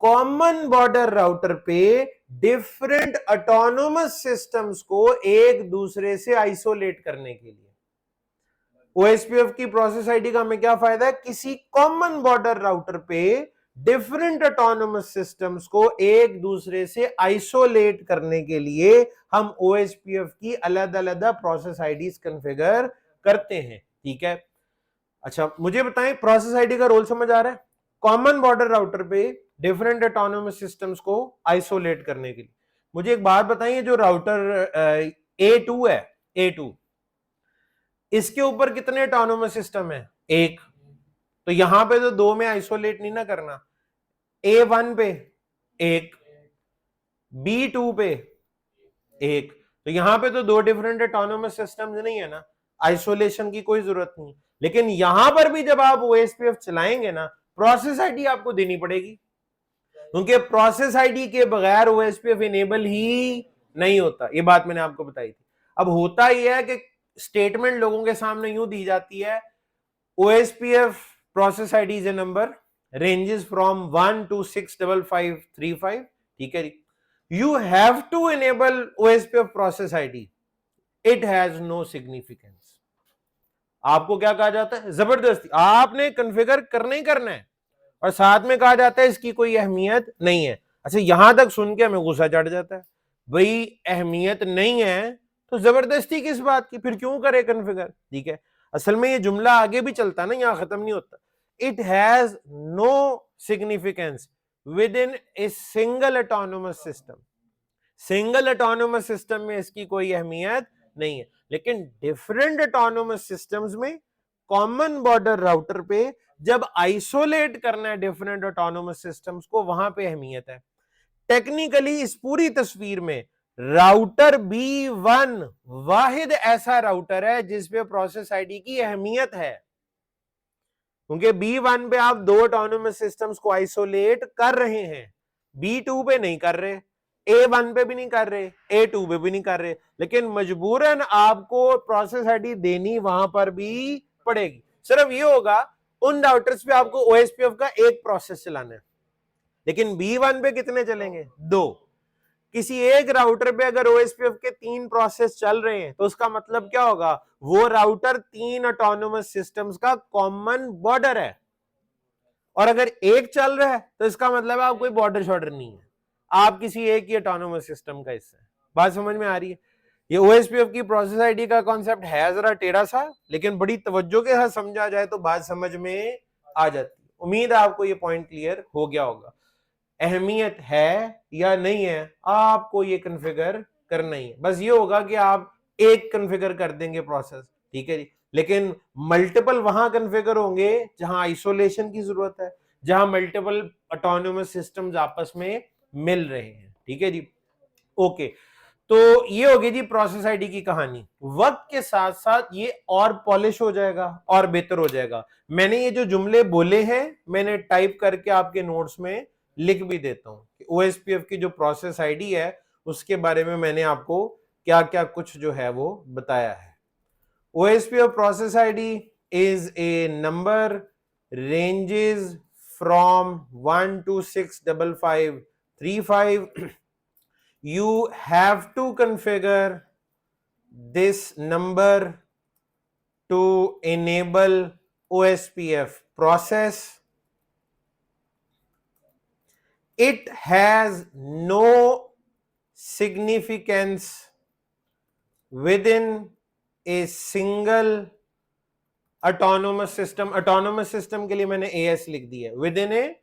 कॉमन बॉर्डर राउटर पे डिफरेंट ऑटोनोमस सिस्टम्स को एक दूसरे से आइसोलेट करने के लिए OSPF की प्रोसेस आईडी का हमें क्या फायदा है? किसी कॉमन बॉर्डर राउटर पे डिफरेंट ऑटोनोमस सिस्टम्स को एक दूसरे से आइसोलेट करने के लिए हम OSPF की अलग अलग प्रोसेस आईडीज कॉन्फ़िगर करते हैं, ठीक है। अच्छा, मुझे बताएं, प्रोसेस आईडी का रोल समझ आ रहा है? कॉमन बॉर्डर राउटर पे डिफरेंट ऑटोनोमस सिस्टम्स को आइसोलेट करने के लिए। मुझे एक बात बताइए, जो राउटर A2 है, A2 इसके ऊपर कितने ऑटोनोमस सिस्टम है? 1। तो यहां पे तो 2 में आइसोलेट नहीं ना करना। A1 पे 1, B2 पे 1, तो यहां पे तो 2 डिफरेंट ऑटोनोमस सिस्टम्स नहीं है ना, आइसोलेशन की कोई जरूरत नहीं। लेकिन यहां पर भी जब आप OSPF चलाएंगे ना, प्रोसेस आईडी आपको देनी पड़ेगी, क्योंकि प्रोसेस आईडी के बगैर OSPF इनेबल ही नहीं होता। ये बात मैंने आपको बताई थी। अब होता यह है कि स्टेटमेंट लोगों के सामने यूं दी जाती है, OSPF process ID is a number ranges from 1 to 65535, ठीक है जी। You have to enable OSPF process ID. It has no significance. आपको क्या कहा जाता है? जबरदस्ती आपने कॉन्फ़िगर करना ही करना है, और साथ में कहा जाता है इसकी कोई अहमियत नहीं है। अच्छा, यहां तक सुन के हमें गुस्सा चढ़ जाता है, भाई अहमियत नहीं है तो जबरदस्ती किस बात की, फिर क्यों करे कॉन्फ़िगर, ठीक है। असल में ये जुमला आगे भी चलता है ना, यहां खत्म नहीं होता। it has no significance within a single autonomous system. Single autonomous system में इसकी कोई अहमियत नहीं है, लेकिन डिफरेंट ऑटोनोमस सिस्टम्स में कॉमन बॉर्डर राउटर पे जब आइसोलेट करना है डिफरेंट ऑटोनोमस सिस्टम्स को, वहां पे अहमियत है। टेक्निकली इस पूरी तस्वीर में राउटर B1 वाहिद ऐसा राउटर है जिसपे प्रोसेस आईडी की अहमियत है, क्योंकि B1 पे आप दो ऑटोनोमस सिस्टम्स को आइसोलेट कर रहे हैं, B2 पे नहीं कर रहे, A1 पे भी नहीं कर रहे, A2 पे भी नहीं कर रहे, लेकिन मजबूरन आपको प्रोसेस आईडी देनी वहां पर भी पड़ेगी। सिर्फ ये होगा उन राउटर्स पे आपको OSPF का एक प्रोसेस चलाना है, लेकिन B1 पे कितने चलेंगे? दो। किसी एक राउटर पे अगर OSPF के 3 प्रोसेस चल रहे हैं तो उसका मतलब क्या होगा? वो राउटर 3 ऑटोनोमस सिस्टम्स का कॉमन बॉर्डर है, और अगर एक चल रहा है तो इसका मतलब आप कोई बॉर्डर शॉर्डर नहीं है, आप किसी एक ही ऑटोनोमस सिस्टम का हिस्सा है। बात समझ में आ रही है? ये OSPF की प्रोसेस आईडी का कॉन्सेप्ट है जरा टेढ़ा सा, लेकिन बड़ी तवज्जो के साथ समझा जाए तो बात समझ में आ जाती है। उम्मीद है आपको ये पॉइंट क्लियर हो गया होगा। अहमियत है या नहीं है, आपको ये कॉन्फ़िगर करना ही है। बस ये होगा कि आप एक कॉन्फ़िगर कर देंगे प्रोसेस, ठीक है जी, लेकिन मल्टीपल वहां कॉन्फ़िगर होंगे जहां आइसोलेशन की जरूरत है, जहां मल्टीपल ऑटोनोमस सिस्टम्स आपस में मिल रहे हैं, ठीक है जी। ओके, तो ये होगी जी प्रोसेस आईडी की कहानी। वक्त के साथ साथ ये और पॉलिश हो जाएगा और बेहतर हो जाएगा। मैंने ये जो जुमले बोले हैं मैंने टाइप करके आपके नोट्स में लिख भी देता हूं कि OSPF की जो प्रोसेस आईडी है उसके बारे में मैंने आपको क्या क्या कुछ जो है वो बताया है। OSPF process ID is a number ranges from 1 to 65535. You have to configure this number to enable OSPF process. It has no significance within a single autonomous system. Autonomous system के लिए मैंने AS लिख दिया, within a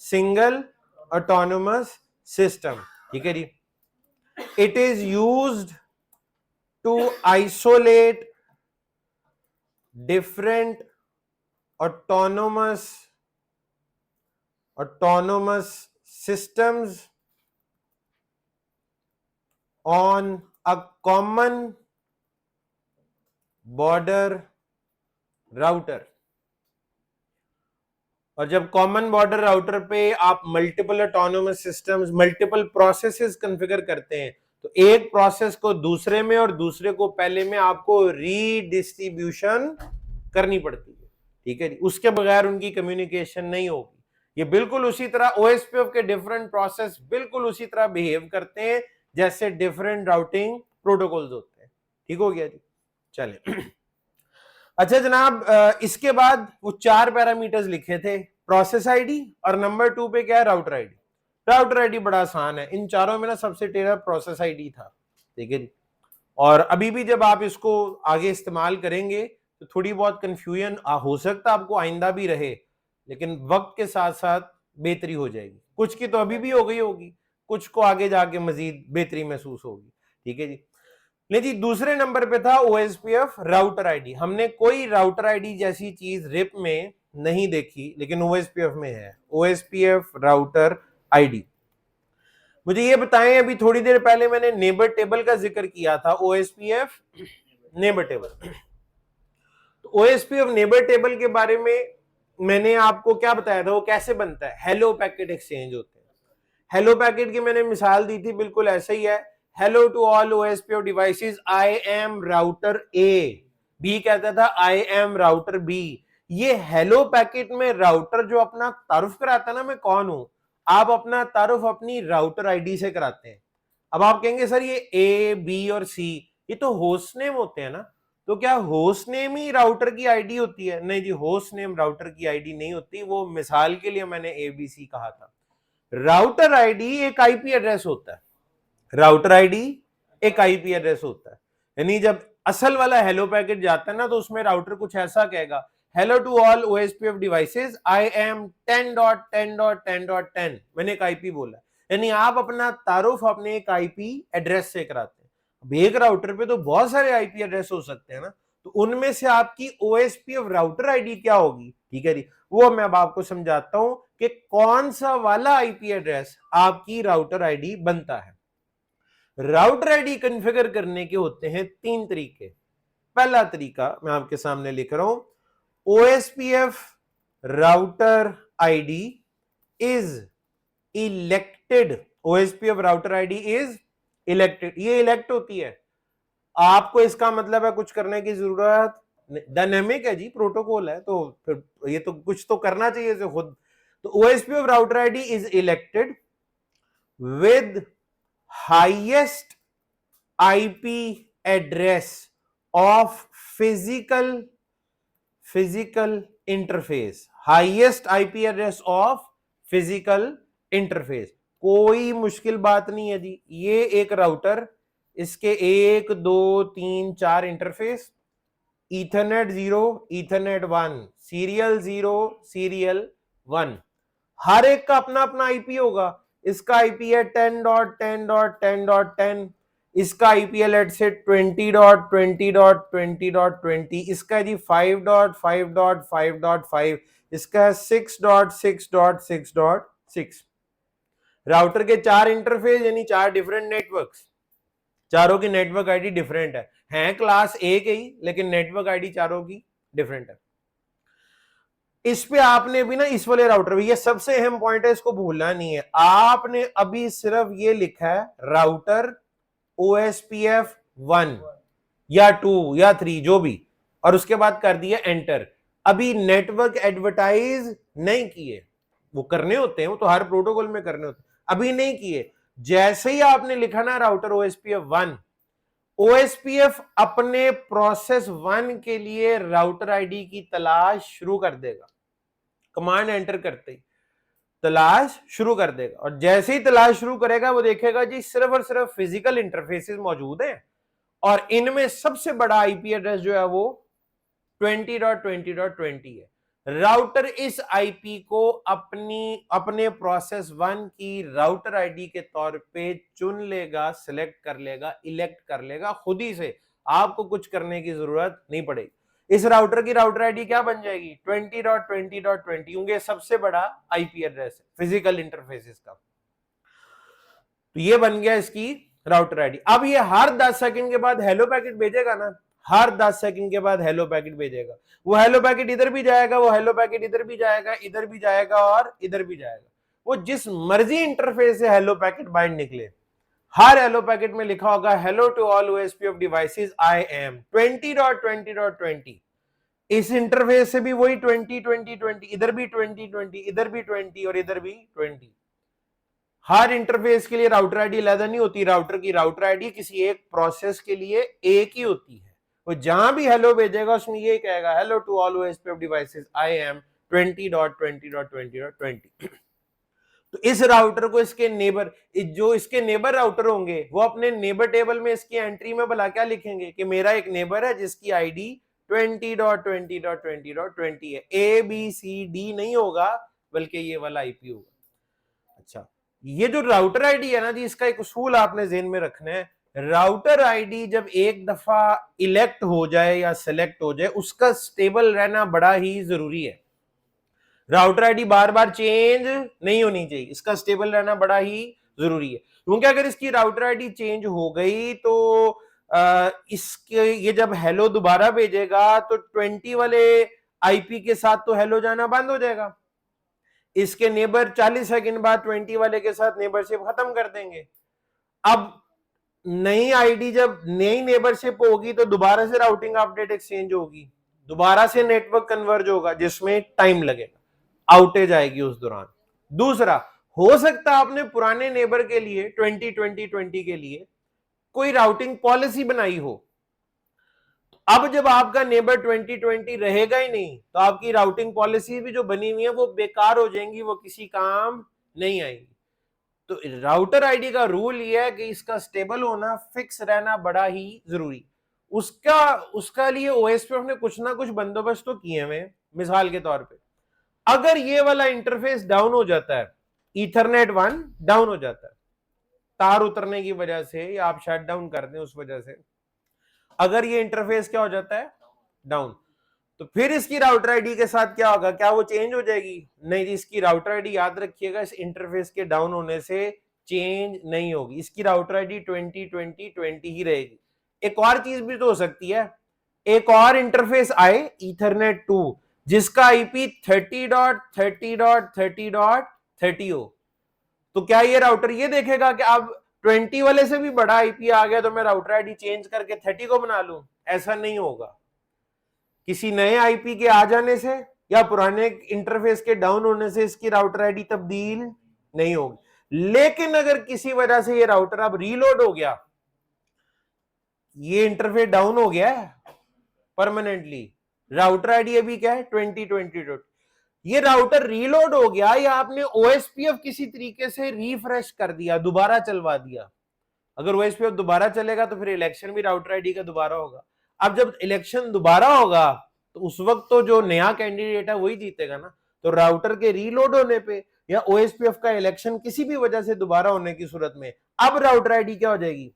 single autonomous system, ठीक है जी। It is used to isolate different autonomous systems on a common border router। और जब common border router पे आप multiple autonomous systems, multiple processes configure करते हैं तो एक प्रोसेस को दूसरे में और दूसरे को पहले में आपको रीडिस्ट्रीब्यूशन करनी पड़ती है, ठीक है जी। उसके बगैर उनकी कम्युनिकेशन नहीं होगी। ये बिल्कुल उसी तरह OSPF के डिफरेंट प्रोसेस बिल्कुल उसी तरह बिहेव करते हैं जैसे डिफरेंट राउटिंग प्रोटोकॉल्स होते हैं, ठीक हो गया जी। चलिए अच्छा जनाब, इसके बाद वो 4 पैरामीटर्स लिखे थे, प्रोसेस आईडी और नंबर 2 पे क्या है? Router ID. राउटर आईडी बड़ा आसान है, इन चारों में ना सबसे टेढ़ा प्रोसेस आईडी था, ठीक है जी। और अभी भी जब आप इसको आगे इस्तेमाल करेंगे तो थोड़ी बहुत कंफ्यूजन हो सकता है आपको आइंदा भी रहे, लेकिन वक्त के साथ साथ बेहतरी हो जाएगी। कुछ की तो अभी भी हो गई होगी, कुछ को आगे जाके मजीद बेहतरी महसूस होगी, ठीक है जी। नहीं जी, दूसरे नंबर पे था OSPF राउटर आईडी। हमने कोई राउटर आईडी जैसी चीज रिप में नहीं देखी, लेकिन OSPF में है, OSPF राउटर आईडी। मुझे ये बताएं, अभी थोड़ी देर पहले मैंने नेबर टेबल का जिक्र किया था, OSPF नेबर टेबल। तो OSPF नेबर टेबल के बारे में मैंने आपको क्या बताया था, वो कैसे बनता है? हेलो पैकेट एक्सचेंज होते हैं। हेलो पैकेट की मैंने मिसाल दी थी, बिल्कुल ऐसा ही है। Hello to all OSPF devices, I am router A. B कहता था आई एम राउटर बी। ये हेलो पैकेट में राउटर जो अपना तारुफ कराता है ना, मैं कौन हूं, आप अपना तारुफ अपनी राउटर आईडी से कराते हैं। अब आप कहेंगे सर ये ए बी और सी ये तो होस्ट नेम होते हैं ना, तो क्या होस्ट नेम ही राउटर की आईडी होती है? नहीं जी, होस्ट नेम राउटर की आईडी नहीं होती। वो मिसाल के लिए मैंने ABC कहा था। राउटर आईडी एक आईपी एड्रेस होता है, राउटर आईडी एक आईपी एड्रेस होता है। यानी जब असल वाला हेलो पैकेट जाता है ना तो उसमें राउटर कुछ ऐसा कहेगा, hello to all OSPF devices, I am 10.10.10.10, मैंने एक आईपी बोला, यानी आप अपना तारुफ अपने एक आईपी एड्रेस से कराते हैं। अब एक राउटर पे तो बहुत सारे आईपी एड्रेस हो सकते हैं ना, तो उनमें से आपकी ओएसपीएफ राउटर आईडी क्या होगी, ठीक है जी, वो मैं अब आपको समझाता हूं कि कौन सा वाला आईपी एड्रेस आपकी राउटर आईडी बनता है। राउटर आईडी कॉन्फ़िगर करने के होते हैं 3 तरीके। पहला तरीका मैं आपके सामने लिख रहा हूं, OSPF router ID is elected. OSPF router ID is elected, ये इलेक्ट होती है, आपको इसका मतलब है कुछ करने की जरूरत, डायनेमिक है जी, प्रोटोकॉल है, तो फिर ये तो कुछ तो करना चाहिए इसे खुद। तो OSPF router ID is elected with highest IP address of physical interface, highest IP address of physical interface. कोई मुश्किल बात नहीं है जी, ये एक राउटर, इसके 1 2 3 4 interface, Ethernet 0, Ethernet 1, serial 0, serial 1, हर एक का अपना अपना आईपी होगा। इसका आईपी है 10.10.10.10, इसका आईपी है लेट से 20.20.20.20, इसका जी 5.5.5.5, इसका है 6.6.6.6। राउटर के 4 इंटरफेस यानी 4 डिफरेंट नेटवर्क्स, चारों की नेटवर्क आईडी डिफरेंट है क्लास एक ही, लेकिन नेटवर्क आईडी चारों की डिफरेंट है। इस पे आपने भी ना इस वाले राउटर में, ये सबसे अहम पॉइंट है, इसको भूलना नहीं है, आपने अभी सिर्फ ये लिखा है राउटर OSPF 1 या 2 या 3 जो भी, और उसके बाद कर दिया एंटर। अभी नेटवर्क एडवर्टाइज नहीं किए, वो करने होते हैं, वो तो हर प्रोटोकॉल में करने होते हैं, अभी नहीं किए। जैसे ही आपने लिखा ना राउटर OSPF 1, OSPF अपने प्रोसेस 1 के लिए राउटर आईडी की तलाश शुरू कर देगा, कमांड एंटर करते ही तलाश शुरू कर देगा, और जैसे ही तलाश शुरू करेगा वो देखेगा जी सिर्फ और सिर्फ फिजिकल इंटरफेसेस मौजूद हैं, और इनमें सबसे बड़ा आईपी एड्रेस जो है वो 20.20.20 है। राउटर इस आईपी को अपने प्रोसेस 1 की राउटर आईडी के तौर पे चुन लेगा, सिलेक्ट कर लेगा, इलेक्ट कर लेगा खुद ही से, आपको कुछ करने की जरूरत नहीं पड़ेगी। इस राउटर की राउटर आईडी क्या बन जाएगी, 20.20.20, क्योंकि सबसे बड़ा आईपी एड्रेस है फिजिकल इंटरफेसेस का, तो ये बन गया इसकी राउटर आईडी। अब ये हर 10 सेकंड के बाद हेलो पैकेट भेजेगा ना, हर 10 सेकंड के बाद हेलो पैकेट भेजेगा, वो हेलो पैकेट इधर भी जाएगा, वो हेलो पैकेट इधर भी जाएगा, इधर भी जाएगा और इधर भी जाएगा, वो जिस मर्जी इंटरफेस से हेलो पैकेट बाइंड निकले, हर हेलो पैकेट में लिखा होगा hello to all OSPF devices, I am 20.20.20। इस इंटरफेस से भी वही 20.20.20, इधर भी 20.20, इधर भी 20 और इधर भी 20। हर इंटरफेस के लिए राउटर आईडी अलग नहीं होती, राउटर की राउटर आईडी किसी एक प्रोसेस के लिए एक ही होती है, वो जहां भी हेलो भेजेगा उसमें ये कहेगा hello to all OSPF devices, I am 20.20.20.20। तो इस राउटर को इसके नेबर, जो इसके नेबर राउटर होंगे वो अपने नेबर टेबल में इसकी एंट्री में भला क्या लिखेंगे कि मेरा एक नेबर है जिसकी आईडी 20.20.20.20 है, ABCD नहीं होगा बल्कि ये वाला आईपी होगा। अच्छा, ये जो राउटर आईडी है ना जी, इसका एक उसूल आपने ज़हन में रखना है, राउटर आईडी जब एक दफा इलेक्ट हो जाए या सिलेक्ट हो जाए, उसका स्टेबल रहना बड़ा ही जरूरी है। राउटर आईडी बार बार चेंज नहीं होनी चाहिए, इसका स्टेबल रहना बड़ा ही जरूरी है, क्योंकि अगर इसकी राउटर आईडी चेंज हो गई तो इसके ये जब हेलो दोबारा भेजेगा तो 20 वाले आईपी के साथ तो हेलो जाना बंद हो जाएगा, इसके नेबर 40 सेकंड बाद 20 वाले के साथ नेबरशिप खत्म कर देंगे। अब नई आईडी जब नई नेबरशिप होगी तो दोबारा से राउटिंग अपडेट एक्सचेंज होगी, दोबारा से नेटवर्क कन्वर्ज होगा, जिसमें टाइम लगेगा, आउटेज आएगी उस दौरान। दूसरा, हो सकता है आपने पुराने नेबर के लिए 2020 के लिए कोई राउटिंग पॉलिसी बनाई हो, अब जब आपका नेबर 2020 रहेगा ही नहीं तो आपकी राउटिंग पॉलिसी भी जो बनी हुई है वो बेकार हो जाएंगी, वो किसी काम नहीं आएंगी। तो राउटर आईडी का रूल ये है कि इसका स्टेबल होना, फिक्स रहना बड़ा ही जरूरी। उसका लिए OSPF ने कुछ ना कुछ बंदोबस्त तो किए हुए, मिसाल के तौर पे अगर ये वाला इंटरफेस डाउन हो जाता है, ईथरनेट 1 डाउन हो जाता है तार उतरने की वजह से, या आप शट डाउन कर दें उस वजह से, अगर ये इंटरफेस क्या हो जाता है, डाउन, तो फिर इसकी राउटर आईडी के साथ क्या होगा, क्या वो चेंज हो जाएगी? नहीं जी, इसकी राउटर आईडी याद रखिएगा इस इंटरफेस के डाउन होने से चेंज नहीं होगी, इसकी राउटर आईडी 2020 ही रहेगी। एक और चीज भी तो हो सकती है, एक और इंटरफेस आए ईथरनेट 2 जिसका आईपी 30.30.30.30 हो, तो क्या ये राउटर ये देखेगा कि अब 20 वाले से भी बड़ा आईपी आ गया तो मैं राउटर आईडी चेंज करके 30 को बना लूं? ऐसा नहीं होगा। किसी नए आईपी के आ जाने से या पुराने इंटरफेस के डाउन होने से इसकी राउटर आईडी तब्दील नहीं होगी। लेकिन अगर किसी वजह से ये राउटर अब रीलोड हो गया, ये इंटरफेस डाउन हो गया है परमानेंटली, राउटर आईडी अभी क्या है 2020, ये राउटर रीलोड हो गया या आपने ओएसपीएफ किसी तरीके से रिफ्रेश कर दिया, दोबारा चलवा दिया, अगर ओएसपीएफ दोबारा चलेगा तो फिर इलेक्शन भी राउटर आईडी का दोबारा होगा। अब जब इलेक्शन दोबारा होगा तो उस वक्त तो जो नया कैंडिडेट है वही जीतेगा ना, तो राउटर के रीलोड होने पे या ओएसपीएफ का इलेक्शन किसी भी वजह से दोबारा होने की सूरत में अब राउटर आईडी क्या हो जाएगी,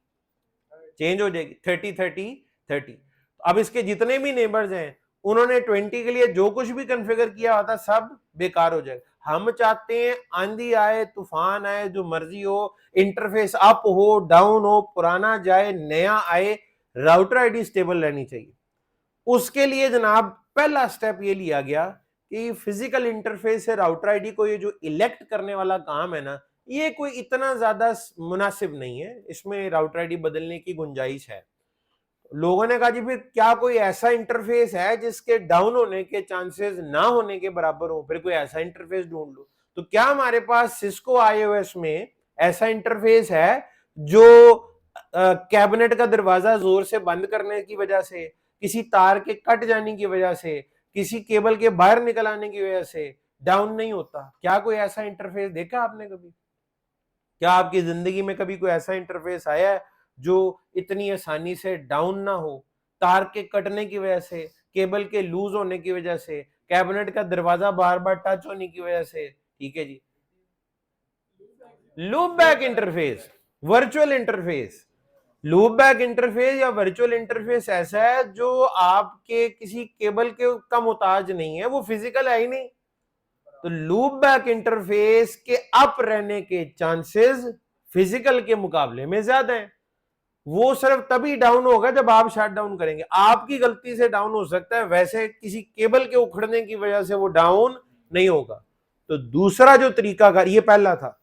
चेंज हो जाएगी 30-30-30। अब इसके जितने भी नेबर्स हैं उन्होंने 20 के लिए जो कुछ भी कॉन्फ़िगर किया होता सब बेकार हो जाएगा। हम चाहते हैं आंधी आए तूफान आए जो मर्जी हो, इंटरफेस अप हो डाउन हो, पुराना जाए नया आए, राउटर आईडी स्टेबल रहनी चाहिए। उसके लिए जनाब पहला स्टेप ये लिया गया कि फिजिकल इंटरफेस से राउटर आईडी को ये जो इलेक्ट करने वाला काम है ना, ये कोई इतना ज्यादा मुनासिब नहीं है, इसमें राउटर आईडी बदलने की गुंजाइश है। लोगों ने कहा जी फिर क्या कोई ऐसा इंटरफेस है जिसके डाउन होने के चांसेस ना होने के बराबर हो, फिर कोई ऐसा इंटरफेस ढूंढ लो। तो क्या हमारे पास सिस्को आईओएस में ऐसा इंटरफेस है जो कैबिनेट का दरवाजा जोर से बंद करने की वजह से, किसी तार के कट जाने की वजह से, किसी केबल के बाहर निकल आने की वजह से डाउन नहीं होता? क्या कोई ऐसा इंटरफेस देखा आपने कभी? क्या आपकी जिंदगी में कभी कोई ऐसा इंटरफेस आया है जो इतनी आसानी से डाउन ना हो, तार के कटने की वजह से, केबल के लूज होने की वजह से, कैबिनेट का दरवाजा बार बार टच होने की वजह से? ठीक है जी, loop back interface, virtual interface. Loop back interface या वर्चुअल इंटरफेस ऐसा है जो आपके किसी केबल के का मुताज नहीं है, वो फिजिकल है ही नहीं। तो लूप बैक इंटरफेस के अप रहने के चांसेस फिजिकल के मुकाबले में ज्यादा हैं। वो सिर्फ तभी डाउन होगा जब आप शट डाउन करेंगे। आपकी गलती से डाउन हो सकता है, वैसे किसी केबल के उखड़ने की वजह से वो डाउन नहीं होगा। तो दूसरा जो तरीकाकार, ये पहला था,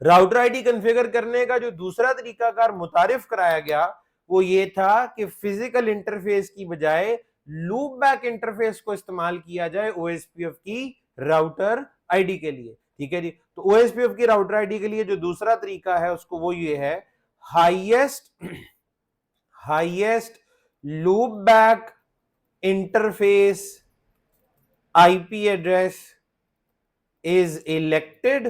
राउटर आईडी कॉन्फ़िगर करने का जो दूसरा तरीकाकार मुतारिफ कराया गया वो ये था कि फिजिकल इंटरफेस की बजाय लूप बैक इंटरफेस को इस्तेमाल किया जाए ओएसपीएफ की राउटर आईडी के लिए। ठीक है जी, तो ओएसपीएफ की राउटर आईडी के लिए जो दूसरा तरीका है उसको वो ये है, highest loop back interface IP address is elected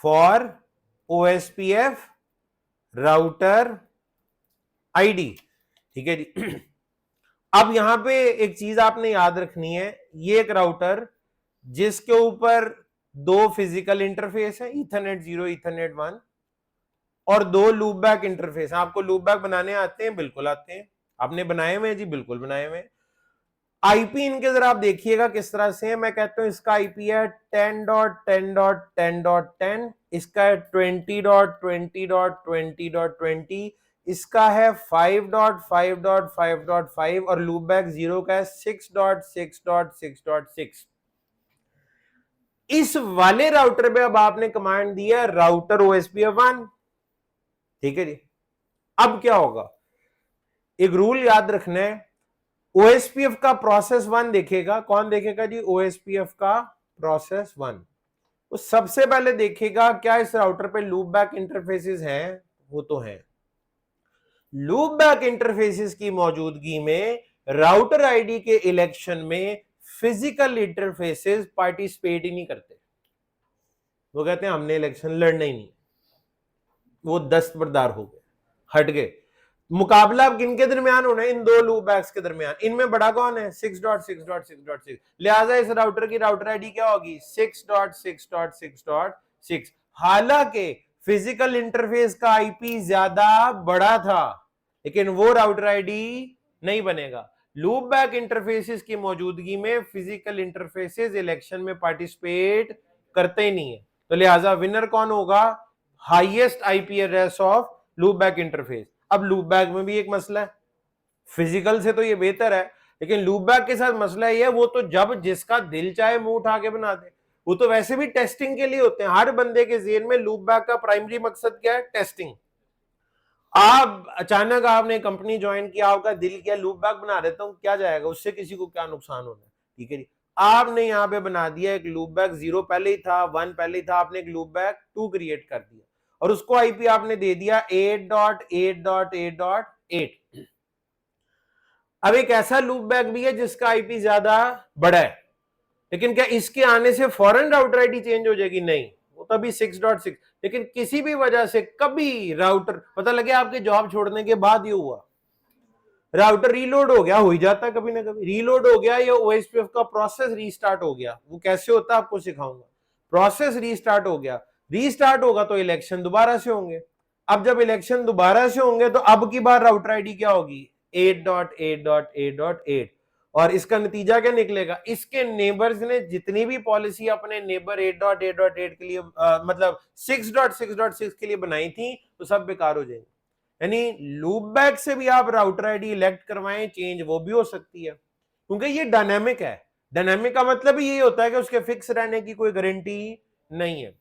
for OSPF router ID. ठीक है जी। अब यहां पे एक चीज आपने याद रखनी है, ये एक राउटर जिसके ऊपर दो फिजिकल इंटरफेस है, ईथरनेट 0 ईथरनेट 1, और दो लूप बैक इंटरफेस। आपको लूप बैक बनाने आते हैं? बिल्कुल आते हैं। आपने बनाए हुए हैं जी? बिल्कुल बनाए हुए हैं। आईपी इनके जरा आप देखिएगा किस तरह से है। मैं कहता हूं इसका आईपी है 10.10.10.10, इसका है 20.20.20.20, इसका है 5.5.5.5 और लूप बैक 0 का है 6.6.6.6। इस वाले राउटर पे अब आपने कमांड दिया राउटर OSPF 1। ठीक है जी, अब क्या होगा, एक रूल याद रखना है, OSPF का प्रोसेस 1 देखेगा। कौन देखेगा जी? OSPF का प्रोसेस 1। वो सबसे पहले देखेगा क्या इस राउटर पे लूप बैक इंटरफेसेस हैं? वो तो हैं। लूप बैक इंटरफेसेस की मौजूदगी में राउटर आईडी के इलेक्शन में फिजिकल इंटरफेसेस पार्टिसिपेट ही नहीं करते। वो कहते हैं हमने इलेक्शन लड़ना ही नहीं, वो दस्तबरदार हो गए, हट गए। मुकाबला अब किन के दरमियान होना है? इन दो लूप बैक्स के दरमियान। इनमें बड़ा कौन है? 6.6.6.6। लिहाजा इस राउटर की राउटर आईडी क्या होगी? 6.6.6.6। हालांकि फिजिकल इंटरफेस का आईपी ज्यादा बड़ा था, लेकिन वो राउटर आईडी नहीं बनेगा। लूप बैक इंटरफेसेस की मौजूदगी में फिजिकल इंटरफेसेस इलेक्शन में पार्टिसिपेट करते ही नहीं है, तो लिहाजा विनर कौन होगा? Highest IP address of loop back interface. अब लूप बैक में भी एक मसला है, फिजिकल से तो ये बेहतर है, लेकिन लूप बैक के साथ मसला ये है, वो तो जब जिसका दिल चाहे मुंह उठा के बना दे। वो तो वैसे भी टेस्टिंग के लिए होते हैं। हर बंदे के ज़हन में लूप बैक का प्राइमरी मकसद क्या है? टेस्टिंग। आप अचानक आपने कंपनी ज्वाइन किया, आपका दिल किया लूप बैक बना देता हूं, क्या जाएगा उससे? किसी को क्या नुकसान होना है? ठीक है जी, आपने यहाँ पे बना दिया एक लूप बैक, 0 पहले ही था, 1 पहले ही था, आपने एक लूप बैक 2 क्रिएट कर दिया और उसको आईपी आपने दे दिया 8.8.8.8। अब एक ऐसा लूप बैक भी है जिसका आईपी ज्यादा बड़ा है, लेकिन क्या इसके आने से फौरन राउटर आईडी चेंज हो जाएगी? नहीं, वो तभी 6.6। लेकिन किसी भी वजह से कभी राउटर, पता लगे आपके जॉब छोड़ने के बाद ये हुआ, राउटर रीलोड हो गया, हो ही जाता है कभी ना कभी, रीलोड हो गया या ओएसपीएफ का प्रोसेस रीस्टार्ट हो गया। वो कैसे होता है आपको सिखाऊंगा। प्रोसेस रीस्टार्ट हो गया, रीस्टार्ट होगा तो इलेक्शन दोबारा से होंगे। अब जब इलेक्शन दोबारा से होंगे तो अब की बार राउटर आईडी क्या होगी? 8.8.8.8। और इसका नतीजा क्या निकलेगा? इसके नेबर्स ने जितनी भी पॉलिसी अपने नेबर 8.8.8 के लिए मतलब 6.6.6 के लिए बनाई थी, तो सब बेकार हो जाएंगे। यानी लूप बैक से भी आप राउटर आईडी इलेक्ट करवाएं, चेंज वो भी हो सकती है, क्योंकि ये डायनामिक है। डायनामिक का मतलब ही ये होता है कि उसके फिक्स रहने की कोई गारंटी नहीं है।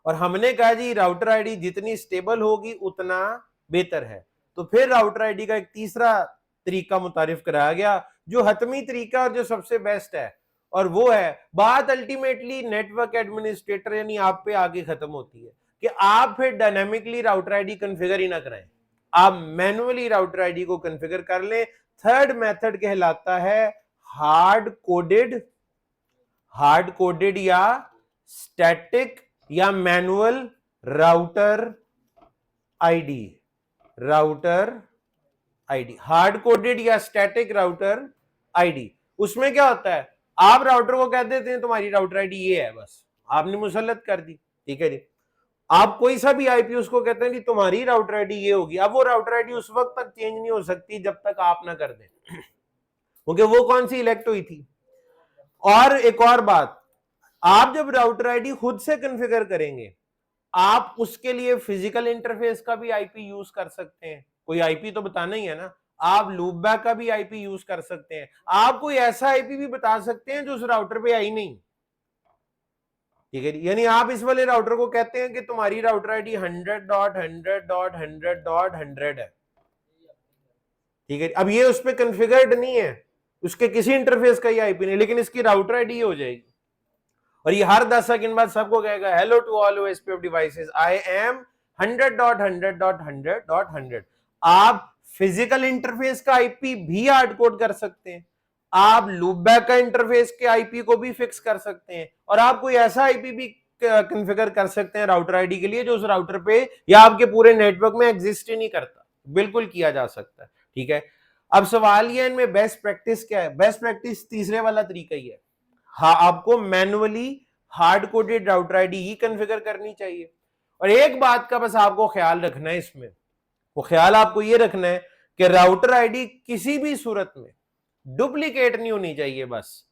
और हमने कहा जी राउटर आईडी जितनी स्टेबल होगी उतना बेहतर है। तो फिर राउटर आईडी का एक तीसरा तरीका मुतारिफ कराया गया, जो हतमी तरीका और जो सबसे बेस्ट है, और वो है, बात अल्टीमेटली नेटवर्क एडमिनिस्ट्रेटर यानी आप पे आगे खत्म होती है कि आप फिर डायनामिकली राउटर आईडी कॉन्फ़िगर ही ना कराएं, आप मैनुअली राउटर आईडी को कॉन्फ़िगर कर लें। थर्ड मेथड कहलाता है हार्ड कोडेड या स्टैटिक या manual router ID. Hard coded या स्टैटिक राउटर आईडी, उसमें क्या होता है? आप राउटर को कह देते हैं तुम्हारी राउटर आईडी ये है, बस आपने मुसल्लत कर दी, ठीक है जी। आप कोई सा भी आईपी उसको कहते हैं कि तुम्हारी राउटर आईडी ये होगी। अब वो राउटर आईडी उस वक्त तक चेंज नहीं हो सकती जब तक आप ना कर दें, क्योंकि वो कौन सी इलेक्ट हुई थी। और एक और बात, आप जब राउटर आईडी खुद से कॉन्फ़िगर करेंगे, आप उसके लिए फिजिकल इंटरफेस का भी आईपी यूज कर सकते हैं। कोई आईपी तो बताना ही है ना। आप लूप बैक का भी आईपी यूज कर सकते हैं। आप कोई ऐसा आईपी भी बता सकते हैं जो उस राउटर पे आई नहीं, ठीक है। यानी आप इस वाले राउटर को कहते हैं कि तुम्हारी राउटर आईडी 100.100.100.100 है, ठीक है। अब ये उस पर कॉन्फ़िगर्ड नहीं है, उसके किसी इंटरफेस का ये आईपी नहीं, लेकिन इसकी राउटर आईडी हो जाएगी और ये हर 10 सेकंड बाद सबको कहेगा hello to all OSPF devices, I am 100.100.100.100। आप फिजिकल इंटरफेस का आईपी भी हार्ड कोड कर सकते हैं, आप लूप बैक का इंटरफेस के आईपी को भी फिक्स कर सकते हैं, और आप कोई ऐसा आईपी भी कॉन्फ़िगर कर सकते हैं राउटर आईडी के लिए जो उस राउटर पे या आपके पूरे नेटवर्क में एग्जिस्ट ही नहीं करता। बिल्कुल किया जा सकता है, ठीक है। अब सवाल ये, इनमें बेस्ट प्रैक्टिस क्या है? बेस्ट प्रैक्टिस तीसरे वाला तरीका ही है। हाँ, आपको manually hard coded router ID ही कॉन्फ़िगर करनी चाहिए। और एक बात का बस आपको ख्याल रखना है इसमें, वो ख्याल आपको ये रखना है कि राउटर आईडी किसी भी सूरत में डुप्लीकेट नहीं होनी चाहिए, बस,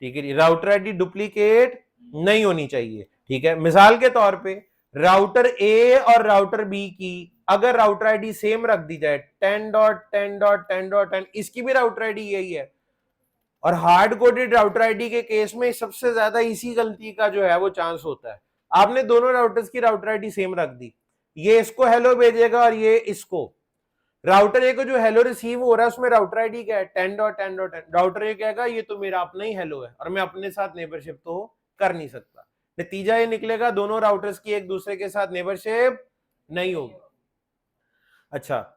ठीक है। राउटर आईडी डुप्लीकेट नहीं होनी चाहिए, ठीक है। मिसाल के तौर पे राउटर ए और राउटर बी की अगर राउटर आईडी सेम रख दी जाए 10.10.10.10, इसकी भी राउटर आईडी यही है, और हार्ड कोडेड राउटर आईडी के केस में सबसे ज्यादा इसी गलती का जो है वो चांस होता है। आपने दोनों राउटर्स की राउटर आईडी सेम रख दी, ये इसको हेलो भेजेगा और ये इसको। राउटर ए को जो हेलो रिसीव हो रहा है उसमें राउटर आईडी क्या है? 10.10.10। राउटर ए कहेगा ये तो मेरा अपना ही हेलो है और मैं अपने साथ नेबरशिप तो कर नहीं सकता। नतीजा ये निकलेगा दोनों राउटर्स की एक दूसरे के साथ नेबरशिप नहीं होगी। अच्छा,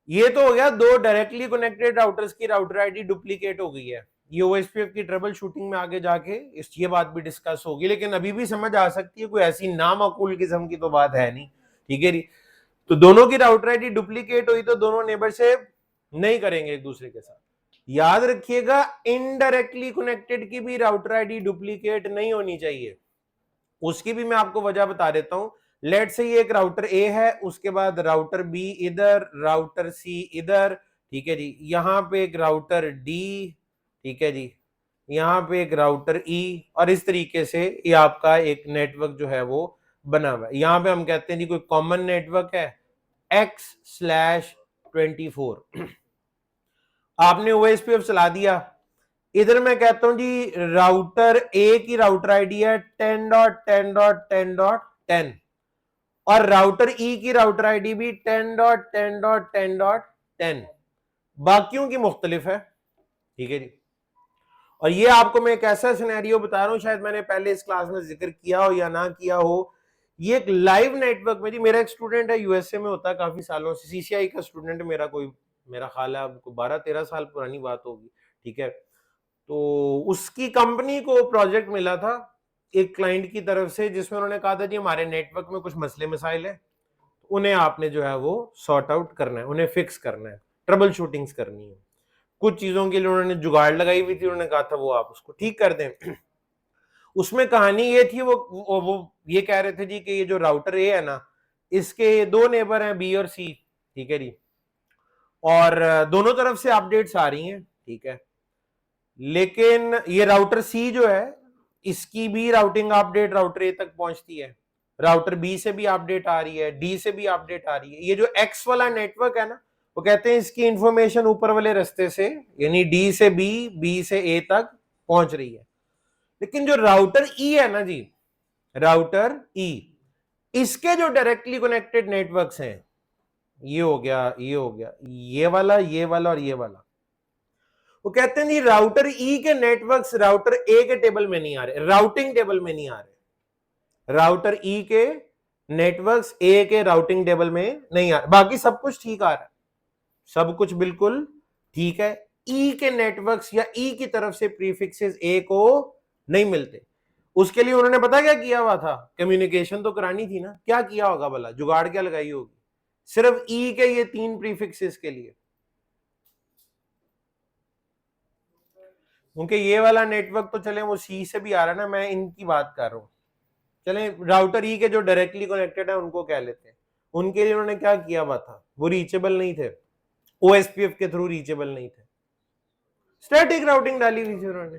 ये तो हो गया दो डायरेक्टली कनेक्टेड राउटर्स की राउटर आईडी डुप्लीकेट हो गई है। ये ओएसपीएफ की ट्रबल शूटिंग में आगे जाके ये बात भी डिस्कस होगी, लेकिन अभी भी समझ आ सकती है, कोई ऐसी नामाकूल किस्म की तो बात है नहीं, ठीक है। तो दोनों की राउटर आईडी डुप्लीकेट हुई तो दोनों नेबर से नहीं करेंगे एक दूसरे के साथ। याद रखिएगा इनडायरेक्टली कनेक्टेड की भी राउटर आईडी डुप्लीकेट नहीं होनी चाहिए। उसकी भी मैं आपको वजह बता देता हूं। लेट से ये एक राउटर ए है, उसके बाद राउटर बी इधर, राउटर सी इधर, ठीक है जी, यहां पे एक राउटर डी, ठीक है जी, यहां पे एक राउटर ई, और इस तरीके से ये आपका एक नेटवर्क जो है वो बना हुआ है। यहां पे हम कहते हैं जी कोई कॉमन नेटवर्क है X/24। आपने OSPF चला दिया, इधर मैं कहता हूं जी राउटर ए की राउटर आईडी है 10.10.10.10 और राउटर ई की राउटर आईडी भी 10.10.10.10, बाकियों की मुख्तलिफ है, ठीक है जी। और ये आपको मैं एक ऐसा सिनेरियो बता रहा हूं, शायद मैंने पहले इस क्लास में जिक्र किया हो या ना किया हो। ये एक लाइव नेटवर्क में जी, मेरा एक स्टूडेंट है यूएसए में होता है काफी सालों से, सीसीआई का स्टूडेंट मेरा, कोई मेरा ख्याल है आपको 12-13 साल पुरानी बात होगी, ठीक है। तो उसकी कंपनी को प्रोजेक्ट मिला था एक क्लाइंट की तरफ से, जिसमें उन्होंने कहा था जी हमारे नेटवर्क में कुछ मसले मसाइल है, उन्हें आपने जो है वो सॉर्ट आउट करना है, उन्हें फिक्स करना है, ट्रबल शूटिंग्स करनी है। कुछ चीजों के लिए उन्होंने जुगाड़ लगाई हुई थी, उन्होंने कहा था वो आप उसको ठीक कर दें। उसमें कहानी ये थी, वो ये कह रहे थे जी कि ये जो राउटर ए है ना, इसके दो नेबर हैं बी और सी, ठीक है जी, और दोनों तरफ से अपडेट्स आ रही हैं, ठीक है। लेकिन ये राउटर सी जो है, इसकी भी राउटिंग अपडेट राउटर ए तक पहुंचती है, राउटर बी से भी अपडेट आ रही है, डी से भी अपडेट आ रही है। ये जो एक्स वाला नेटवर्क है ना, वो कहते हैं इसकी इंफॉर्मेशन ऊपर वाले रास्ते से, यानी डी से बी, बी से ए तक पहुंच रही है। लेकिन जो राउटर ई है ना जी, राउटर ई, इसके जो डायरेक्टली कनेक्टेड नेटवर्क्स हैं, ये हो गया, ये हो गया, ये वाला, ये वाला और ये वाला, वो कहते हैं जी राउटर ई के नेटवर्क्स राउटर ए के टेबल में नहीं आ रहे, राउटिंग टेबल में नहीं आ रहे। राउटर ई के नेटवर्क्स ए के राउटिंग टेबल में नहीं आ रहे, बाकी सब कुछ ठीक आ रहा है, सब कुछ बिल्कुल ठीक है। ई के नेटवर्क्स या ई की तरफ से प्रीफिक्सेस ए को नहीं मिलते। उसके लिए उन्होंने पता क्या किया हुआ था, कम्युनिकेशन तो करानी थी ना, क्या किया होगा भला, जुगाड़ क्या लगाई होगी, सिर्फ ई के ये 3 प्रीफिक्सेस के लिए, क्योंकि ये वाला नेटवर्क तो चले वो सी से भी आ रहा है ना, मैं इनकी बात कर रहा हूं। चले राउटर ई के जो डायरेक्टली कनेक्टेड है उनको कह लेते हैं। उनके लिए उन्होंने क्या किया हुआ था, वो रीचेबल नहीं थे, ओएसपीएफ के थ्रू रीचेबल नहीं थे, स्टैटिक राउटिंग डाली हुई थी उन्होंने।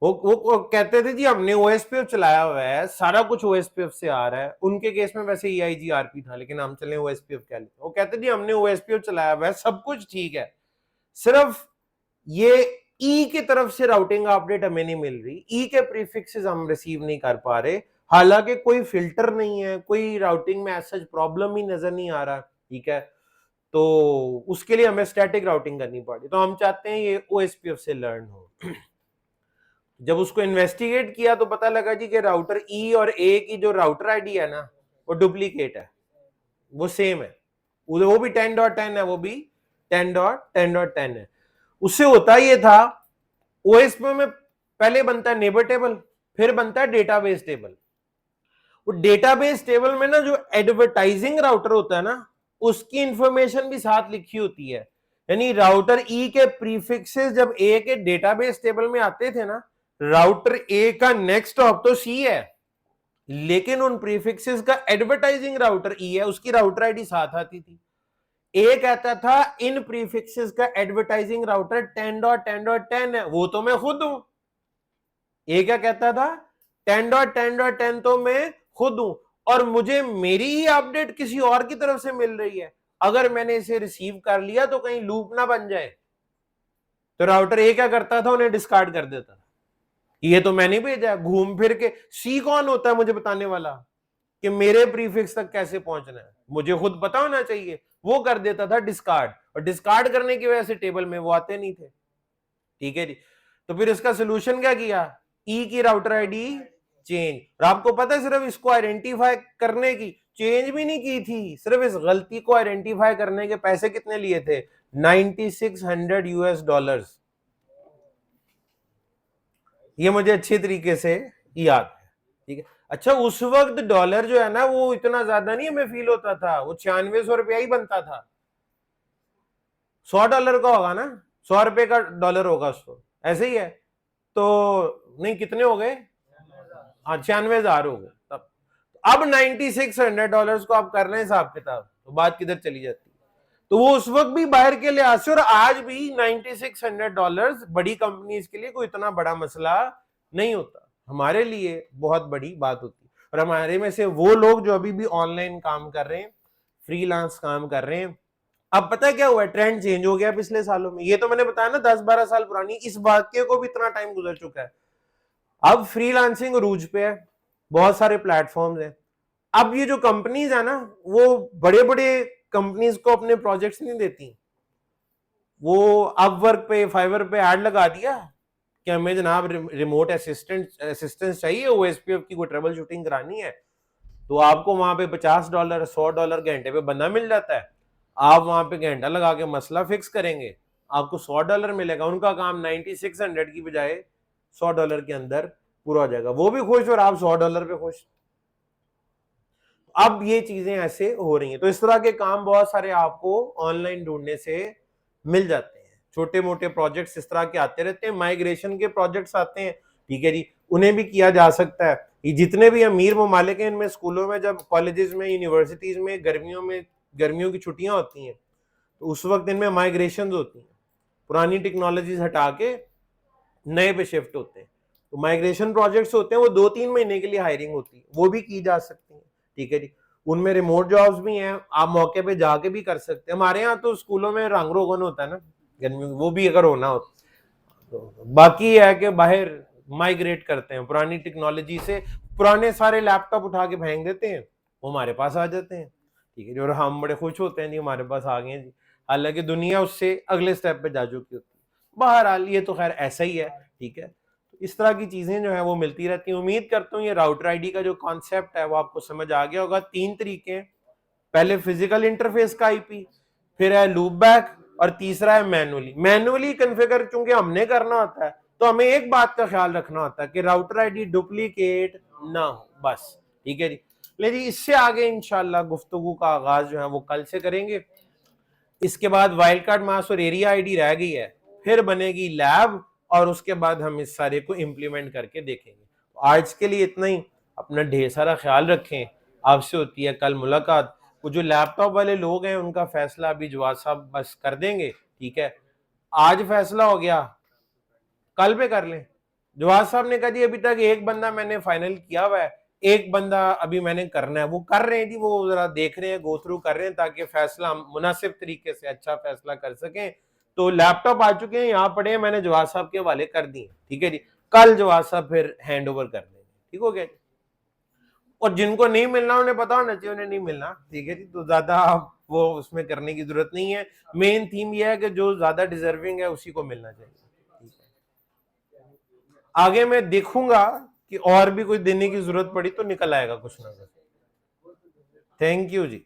वो कहते थे जी हमने ओएसपीएफ चलाया हुआ है, सारा कुछ ओएसपीएफ से आ रहा है। उनके केस में वैसे ईआईजीआरपी था, लेकिन हम चले ओएसपीएफ कह लेते। वो कहते जी हमने ओएसपीएफ चलाया हुआ है, सब कुछ ठीक है, सिर्फ ये ई की तरफ से राउटिंग अपडेट हमें नहीं मिल रही, ई के प्रीफिक्सेस हम रिसीव नहीं कर पा रहे, हालांकि कोई फिल्टर नहीं है, कोई राउटिंग में ऐसा प्रॉब्लम ही नजर नहीं आ रहा, ठीक है। तो उसके लिए हमें स्टैटिक राउटिंग करनी पड़ी, तो हम चाहते हैं ये ओएसपीएफ से लर्न हो। जब उसको इन्वेस्टिगेट किया तो पता लगा जी कि राउटर ई और ए की जो राउटर आईडी है ना, वो डुप्लीकेट है, वो सेम है, वो भी 10.10 है, वो भी 10.10.10 है। उससे होता ये था, ओएसपी में पहले बनता है नेबर टेबल, फिर बनता है डेटाबेस टेबल। वो डेटाबेस टेबल में ना जो एडवर्टाइजिंग राउटर होता है ना, उसकी इंफॉर्मेशन भी साथ लिखी होती है। यानी राउटर ई के प्रीफिक्सेस जब ए के डेटाबेस टेबल में आते थे ना, राउटर ए का नेक्स्ट हॉप तो सी है, लेकिन उन प्रीफिक्सेस का एडवर्टाइजिंग राउटर ई है, उसकी राउटर आईडी साथ आती थी। ए कहता था इन प्रीफिक्सेस का एडवर्टाइजिंग राउटर 10.10.10 है, वो तो मैं खुद हूं। ए क्या कहता था, 10.10.10 तो मैं खुद हूं, और मुझे मेरी ही अपडेट किसी और की तरफ से मिल रही है, अगर मैंने इसे रिसीव कर लिया तो कहीं लूप ना बन जाए। तो राउटर ए क्या करता था, उन्हें डिस्कार्ड कर देता था, ये तो मैंने भेजा। घूम फिर के सी कौन होता है मुझे बताने वाला कि मेरे प्रीफिक्स तक कैसे पहुंचना है, मुझे खुद पता होना चाहिए। वो कर देता था डिस्कार्ड, और डिस्कार्ड करने की वजह से टेबल में वो आते नहीं थे, ठीक है जी। तो फिर इसका सोल्यूशन क्या किया, ई की राउटर आईडी चेंज। और आपको पता है सिर्फ इसको आइडेंटिफाई करने की, चेंज भी नहीं की थी, सिर्फ इस गलती को आइडेंटिफाई करने के पैसे कितने लिए थे, $9600। ये मुझे अच्छे तरीके से याद है। ठीक है। अच्छा, उस वक्त डॉलर जो है ना वो इतना ज्यादा नहीं हमें फील होता था, वो 9600 रुपया ही बनता था। $100 का होगा ना, $100 का डॉलर होगा उसको, ऐसे ही है। तो नहीं, कितने हो गए? हाँ, 96,000 हो गए तब। अब $9600 को आप कर रहे हैं हिसाब किताब, तो बात किधर चली जाती है। तो वो उस वक्त भी बाहर के लिहाज से, और आज भी $9600 बड़ी कंपनीज के लिए कोई इतना बड़ा मसला नहीं होता, हमारे लिए बहुत बड़ी बात होती है। और हमारे में से वो लोग जो अभी भी ऑनलाइन काम कर रहे हैं, फ्रीलांस काम कर रहे हैं, अब पता है क्या हुआ है, ट्रेंड चेंज हो गया पिछले सालों में। ये तो मैंने बताया ना 10-12 साल पुरानी, इस वाक्य को भी इतना टाइम गुजर चुका है। अब फ्रीलांसिंग रूज पे है, बहुत सारे प्लेटफॉर्म्स हैं। अब ये जो कंपनीज है ना, वो बड़े बड़े कंपनीज को अपने प्रोजेक्ट्स नहीं देती। वो अपवर्क पे, फाइवर पे ऐड लगा दिया कि हमें जनाब रिमोट असिस्टेंस चाहिए, ओएसपीएफ की कोई ट्रबल शूटिंग करानी है, तो आपको वहां पे $50 $100 घंटे पे बंदा मिल जाता है। आप वहां पे घंटा लगा के मसला फिक्स करेंगे, आपको $100 मिलेगा। उनका काम 9600 की बजाय $100 के अंदर पूरा हो जाएगा, वो भी खुश और आप $100 पे खुश। अब ये चीजें ऐसे हो रही हैं, तो इस तरह के काम बहुत सारे आपको ऑनलाइन ढूंढने से मिल जाते हैं। छोटे मोटे प्रोजेक्ट्स इस तरह के आते रहते हैं, माइग्रेशन के प्रोजेक्ट्स आते हैं, ठीक है जी, उन्हें भी किया जा सकता है। ये जितने भी अमीर ममालिक हैं, इनमें स्कूलों में, जब कॉलेजेस में, यूनिवर्सिटीज में गर्मियों की छुट्टियां होती हैं, तो उस वक्त इनमें माइग्रेशन होती हैं, पुरानी टेक्नोलॉजीज हटा के नए पे शिफ्ट होते हैं। तो माइग्रेशन प्रोजेक्ट्स होते हैं, वो 2-3 महीने के लिए हायरिंग होती है, वो भी की जा सकती है, ठीक है जी। उनमें रिमोट जॉब्स भी हैं, आप मौके पे जाके भी कर सकते हैं। हमारे यहाँ तो स्कूलों में रंग रोगन होता है ना गर्मी, वो भी अगर होना हो तो। बाकी है कि बाहर माइग्रेट करते हैं पुरानी टेक्नोलॉजी से, पुराने सारे लैपटॉप उठा के फेंक देते हैं, वो हमारे पास आ जाते हैं, ठीक है जी, और हम बड़े खुश होते हैं जी हमारे पास आ गए हैं जी। हालांकि दुनिया उससे अगले स्टेप पे जा चुकी होती है। बहरहाल ये तो खैर ऐसा ही है, ठीक है। इस तरह की चीजें जो है वो मिलती रहती हैं। उम्मीद करता हूँ ये राउटर आईडी का जो कॉन्सेप्ट है वो आपको समझ आ गया होगा। 3 तरीके हैं, पहले फिजिकल इंटरफेस का आईपी, फिर है लूप बैक, और तीसरा है मैनुअली कॉन्फ़िगर। चूंकि हमने करना होता है, तो हमें एक बात का ख्याल रखना होता है कि राउटर आईडी डुप्लीकेट ना हो, बस, ठीक है जी। ले जी, इससे आगे इंशाल्लाह गुफ्तगू का आगाज जो है वो कल से करेंगे। इसके बाद वाइल्ड कार्ड मास्क और एरिया आईडी रह गई है, फिर बनेगी लैब, और उसके बाद हम इस सारे को इंप्लीमेंट करके देखेंगे। तो आज के लिए इतना ही, अपना ढेर सारा ख्याल रखें। आपसे होती है कल मुलाकात। वो जो लैपटॉप वाले लोग हैं उनका फैसला अभी जवाद साहब बस कर देंगे, ठीक है। आज फैसला हो गया, कल पे कर लें। जवाद साहब ने कहा जी अभी तक एक बंदा मैंने फाइनल किया हुआ है, एक बंदा अभी मैंने करना है, वो कर रहे हैं जी, वो जरा देख रहे हैं, गो थ्रू कर रहे हैं, ताकि फैसला मुनासिब तरीके से अच्छा फैसला कर सकें। तो लैपटॉप आ चुके हैं, यहाँ पड़े हैं, मैंने जवाद साहब के हवाले कर दिए, ठीक है जी। कल जवाद साहब फिर हैंड ओवर कर देंगे, ठीक हो गया जी। और जिनको नहीं मिलना उन्हें पता होना चाहिए उन्हें नहीं मिलना, ठीक है जी। तो ज्यादा वो उसमें करने की जरूरत नहीं है। मेन थीम यह है कि जो ज्यादा डिजर्विंग है उसी को मिलना चाहिए, ठीक है। आगे मैं देखूंगा कि और भी कोई देने की जरूरत पड़ी तो निकल आएगा कुछ ना कुछ। Thank you ji.